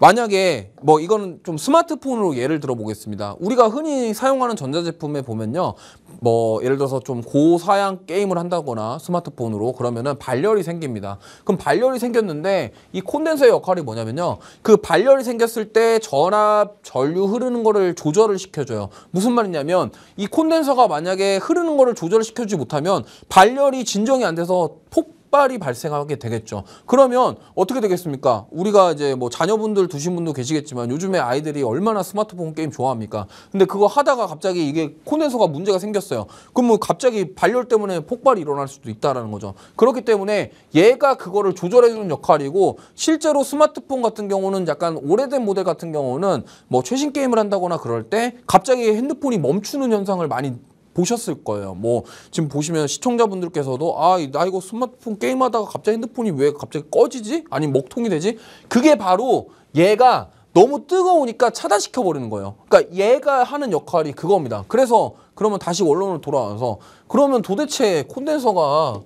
만약에 뭐 이거는 좀 스마트폰으로 예를 들어 보겠습니다. 우리가 흔히 사용하는 전자제품에 보면요. 뭐 예를 들어서 좀 고사양 게임을 한다거나 스마트폰으로 그러면은 발열이 생깁니다. 그럼 발열이 생겼는데 이 콘덴서의 역할이 뭐냐면요. 그 발열이 생겼을 때 전압, 전류 흐르는 거를 조절을 시켜줘요. 무슨 말이냐면 이 콘덴서가 만약에 흐르는 거를 조절시켜주지 못하면 발열이 진정이 안 돼서 폭발이 발생하게 되겠죠. 그러면 어떻게 되겠습니까? 우리가 이제 뭐 자녀분들 두신 분도 계시겠지만 요즘에 아이들이 얼마나 스마트폰 게임 좋아합니까? 근데 그거 하다가 갑자기 이게 콘덴서가 문제가 생겼어요. 그럼 뭐 갑자기 발열 때문에 폭발이 일어날 수도 있다라는 거죠. 그렇기 때문에 얘가 그거를 조절해주는 역할이고 실제로 스마트폰 같은 경우는 약간 오래된 모델 같은 경우는 뭐 최신 게임을 한다거나 그럴 때 갑자기 핸드폰이 멈추는 현상을 많이 보셨을 거예요. 뭐 지금 보시면 시청자분들께서도 나 이거 스마트폰 게임하다가 갑자기 핸드폰이 왜 갑자기 꺼지지? 아니 먹통이 되지? 그게 바로 얘가 너무 뜨거우니까 차단시켜 버리는 거예요. 그러니까 얘가 하는 역할이 그겁니다. 그래서 그러면 다시 원론으로 돌아와서 그러면 도대체 콘덴서가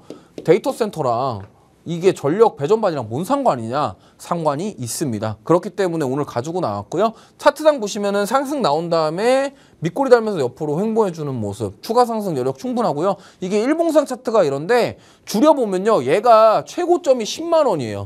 데이터 센터랑 이게 전력 배전반이랑 뭔 상관이냐? 상관이 있습니다. 그렇기 때문에 오늘 가지고 나왔고요. 차트상 보시면은 상승 나온 다음에 밑꼬리 달면서 옆으로 횡보해주는 모습. 추가 상승 여력 충분하고요. 이게 일봉상 차트가 이런데 줄여보면요. 얘가 최고점이 10만 원이에요.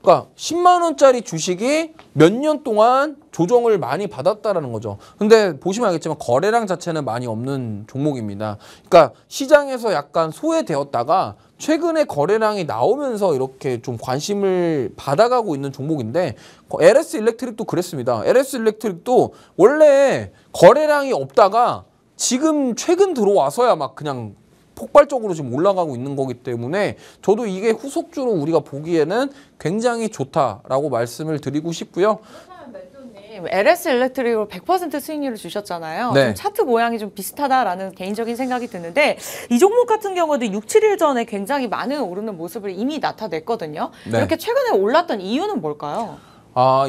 그러니까 10만 원짜리 주식이 몇 년 동안 조정을 많이 받았다라는 거죠. 근데 보시면 알겠지만 거래량 자체는 많이 없는 종목입니다. 그러니까 시장에서 약간 소외되었다가 최근에 거래량이 나오면서 이렇게 좀 관심을 받아가고 있는 종목인데 LS 일렉트릭도 그랬습니다. LS 일렉트릭도 원래 거래량이 없다가 지금 최근 들어와서야 막 그냥 폭발적으로 지금 올라가고 있는 거기 때문에 저도 이게 후속주로 우리가 보기에는 굉장히 좋다라고 말씀을 드리고 싶고요. 그렇다면 멘토님 LS 일렉트릭으로 100% 수익률을 주셨잖아요. 네. 좀 차트 모양이 좀 비슷하다라는 개인적인 생각이 드는데 이 종목 같은 경우도 6, 7일 전에 굉장히 많은 오르는 모습을 이미 나타냈거든요. 네. 이렇게 최근에 올랐던 이유는 뭘까요?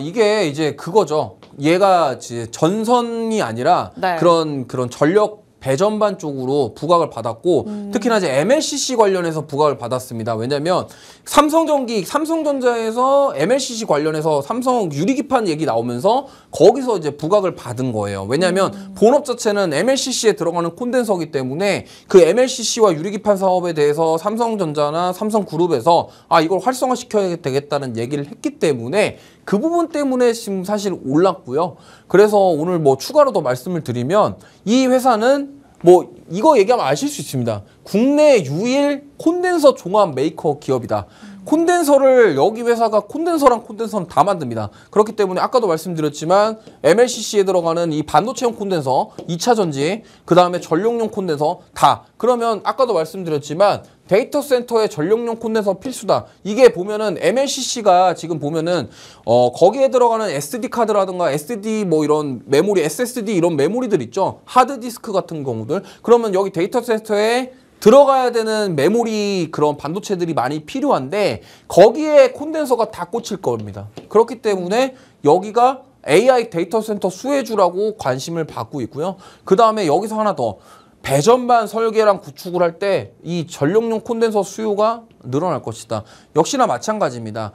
이게 이제 그거죠. 얘가 이제 전선이 아니라 네. 그런 전력 배전반 쪽으로 부각을 받았고 특히나 이제 MLCC 관련해서 부각을 받았습니다. 왜냐하면 삼성전자에서 MLCC 관련해서 삼성 유리기판 얘기 나오면서 거기서 이제 부각을 받은 거예요. 왜냐하면 본업 자체는 MLCC에 들어가는 콘덴서기 때문에 그 MLCC와 유리기판 사업에 대해서 삼성전자나 삼성그룹에서 이걸 활성화시켜야 되겠다는 얘기를 했기 때문에 그 부분 때문에 지금 사실 올랐고요. 그래서 오늘 뭐 추가로 더 말씀을 드리면 이 회사는 뭐 이거 얘기하면 아실 수 있습니다. 국내 유일 콘덴서 종합 메이커 기업이다. 콘덴서를 여기 회사가 콘덴서랑 콘덴서는 다 만듭니다. 그렇기 때문에 아까도 말씀드렸지만 MLCC에 들어가는 이 반도체용 콘덴서, 2차 전지, 그 다음에 전력용 콘덴서 다. 그러면 아까도 말씀드렸지만 데이터 센터에 전력용 콘덴서 필수다. 이게 보면은 MLCC가 지금 보면은 거기에 들어가는 SD 카드라든가 SD 뭐 이런 메모리, SSD 이런 메모리들 있죠. 하드디스크 같은 경우들. 그러면 여기 데이터 센터에 들어가야 되는 메모리 그런 반도체들이 많이 필요한데 거기에 콘덴서가 다 꽂힐 겁니다. 그렇기 때문에 여기가 AI 데이터 센터 수혜주라고 관심을 받고 있고요. 그 다음에 여기서 하나 더. 배전반 설계랑 구축을 할 때 이 전력용 콘덴서 수요가 늘어날 것이다. 역시나 마찬가지입니다.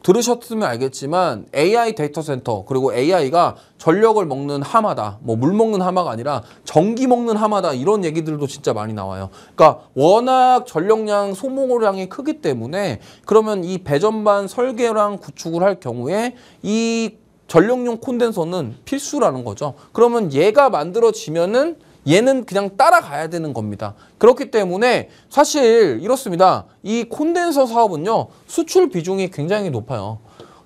들으셨으면 알겠지만 AI 데이터 센터 그리고 AI가 전력을 먹는 하마다, 뭐 물 먹는 하마가 아니라 전기 먹는 하마다 이런 얘기들도 진짜 많이 나와요. 그러니까 워낙 전력량 소모량이 크기 때문에 그러면 이 배전반 설계랑 구축을 할 경우에 이 전력용 콘덴서는 필수라는 거죠. 그러면 얘가 만들어지면은 얘는 그냥 따라가야 되는 겁니다. 그렇기 때문에 사실 이렇습니다. 이 콘덴서 사업은요. 수출 비중이 굉장히 높아요.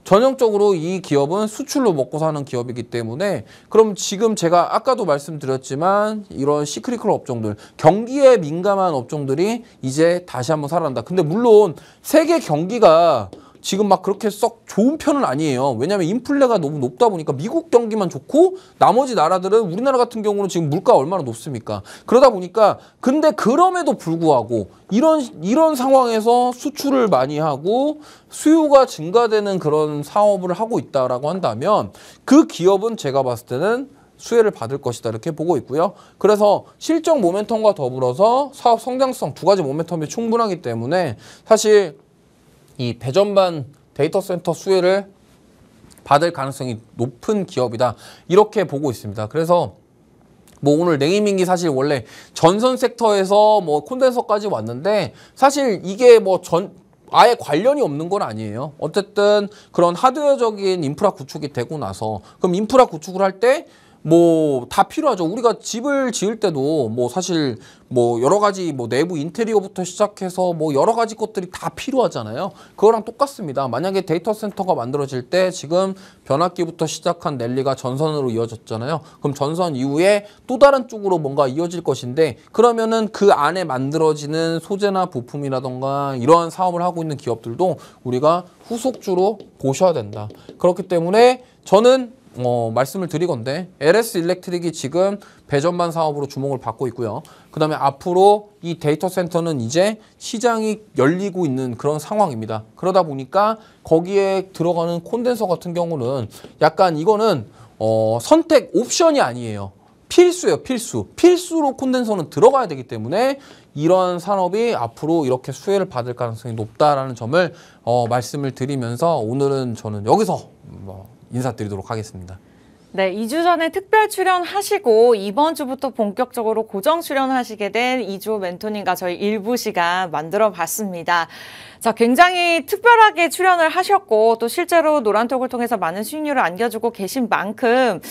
전형적으로 이 기업은 수출로 먹고 사는 기업이기 때문에 그럼 지금 제가 아까도 말씀드렸지만 이런 시크릿컬 업종들, 경기에 민감한 업종들이 이제 다시 한번 살아난다. 근데 물론 세계 경기가 지금 막 그렇게 썩 좋은 편은 아니에요. 왜냐하면 인플레가 너무 높다 보니까 미국 경기만 좋고 나머지 나라들은 우리나라 같은 경우는 지금 물가가 얼마나 높습니까? 그러다 보니까 근데 그럼에도 불구하고 이런 상황에서 수출을 많이 하고 수요가 증가되는 그런 사업을 하고 있다라고 한다면 그 기업은 제가 봤을 때는 수혜를 받을 것이다 이렇게 보고 있고요. 그래서 실적 모멘텀과 더불어서 사업 성장성 두 가지 모멘텀이 충분하기 때문에 사실 이 배전반 데이터 센터 수혜를 받을 가능성이 높은 기업이다. 이렇게 보고 있습니다. 그래서 뭐 오늘 네이밍이 사실 원래 전선 섹터에서 뭐 콘덴서까지 왔는데 사실 이게 뭐 아예 관련이 없는 건 아니에요. 어쨌든 그런 하드웨어적인 인프라 구축이 되고 나서 그럼 인프라 구축을 할 때 뭐 다 필요하죠. 우리가 집을 지을 때도 뭐 사실 뭐 여러 가지 뭐 내부 인테리어부터 시작해서 뭐 여러 가지 것들이 다 필요하잖아요. 그거랑 똑같습니다. 만약에 데이터 센터가 만들어질 때 지금 변압기부터 시작한 랠리가 전선으로 이어졌잖아요. 그럼 전선 이후에 또 다른 쪽으로 뭔가 이어질 것인데 그러면은 그 안에 만들어지는 소재나 부품이라던가 이러한 사업을 하고 있는 기업들도 우리가 후속주로 보셔야 된다. 그렇기 때문에 저는 말씀을 드리건데 LS 일렉트릭이 지금 배전반 사업으로 주목을 받고 있고요. 그 다음에 앞으로 이 데이터 센터는 이제 시장이 열리고 있는 그런 상황입니다. 그러다 보니까 거기에 들어가는 콘덴서 같은 경우는 약간 이거는 선택 옵션이 아니에요. 필수예요. 필수로 콘덴서는 들어가야 되기 때문에 이런 산업이 앞으로 이렇게 수혜를 받을 가능성이 높다라는 점을 말씀을 드리면서 오늘은 저는 여기서 인사드리도록 하겠습니다. 네, 2주 전에 특별 출연하시고 이번 주부터 본격적으로 고정 출연하시게 된 이주호 멘토님과 저희 일부 시간 만들어 봤습니다. 자, 굉장히 특별하게 출연을 하셨고 또 실제로 노란톡을 통해서 많은 수익률을 안겨주고 계신 만큼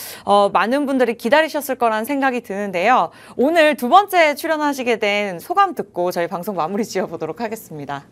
많은 분들이 기다리셨을 거라는 생각이 드는데요. 오늘 두 번째 출연하시게 된 소감 듣고 저희 방송 마무리 지어보도록 하겠습니다.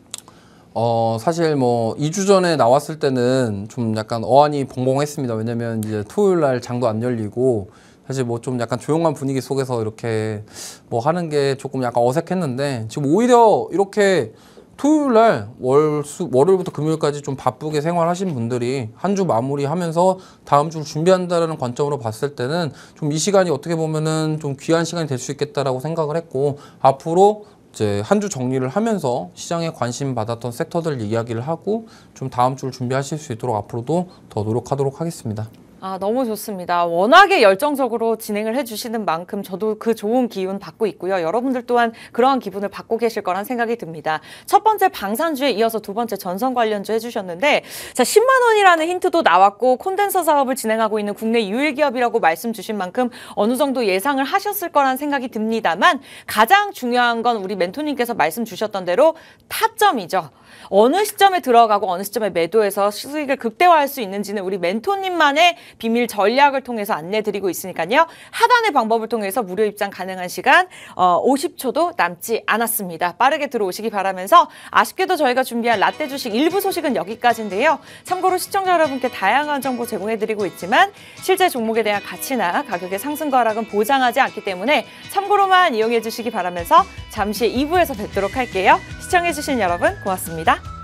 사실 뭐 2주 전에 나왔을 때는 좀 약간 어안이 벙벙했습니다. 왜냐면 이제 토요일 날 장도 안 열리고 사실 뭐 좀 약간 조용한 분위기 속에서 이렇게 뭐 하는 게 조금 약간 어색했는데 지금 오히려 이렇게 토요일 날 월요일부터 금요일까지 좀 바쁘게 생활하신 분들이 한 주 마무리하면서 다음 주를 준비한다는 관점으로 봤을 때는 좀 이 시간이 어떻게 보면은 좀 귀한 시간이 될 수 있겠다라고 생각을 했고, 앞으로 이제 한 주 정리를 하면서 시장에 관심 받았던 섹터들 이야기를 하고 좀 다음 주를 준비하실 수 있도록 앞으로도 더 노력하도록 하겠습니다. 아, 너무 좋습니다. 워낙에 열정적으로 진행을 해주시는 만큼 저도 그 좋은 기운 받고 있고요. 여러분들 또한 그러한 기분을 받고 계실 거란 생각이 듭니다. 첫 번째 방산주에 이어서 두 번째 전선 관련주 해주셨는데, 자, 10만 원이라는 힌트도 나왔고 콘덴서 사업을 진행하고 있는 국내 유일 기업이라고 말씀 주신 만큼 어느 정도 예상을 하셨을 거란 생각이 듭니다만, 가장 중요한 건 우리 멘토님께서 말씀 주셨던 대로 타점이죠. 어느 시점에 들어가고 어느 시점에 매도해서 수익을 극대화할 수 있는지는 우리 멘토님만의 비밀 전략을 통해서 안내드리고 있으니까요. 하단의 방법을 통해서 무료 입장 가능한 시간 50초도 남지 않았습니다. 빠르게 들어오시기 바라면서, 아쉽게도 저희가 준비한 라떼 주식 일부 소식은 여기까지인데요. 참고로 시청자 여러분께 다양한 정보 제공해드리고 있지만 실제 종목에 대한 가치나 가격의 상승과 하락은 보장하지 않기 때문에 참고로만 이용해 주시기 바라면서 잠시 2부에서 뵙도록 할게요. 시청해주신 여러분 고맙습니다.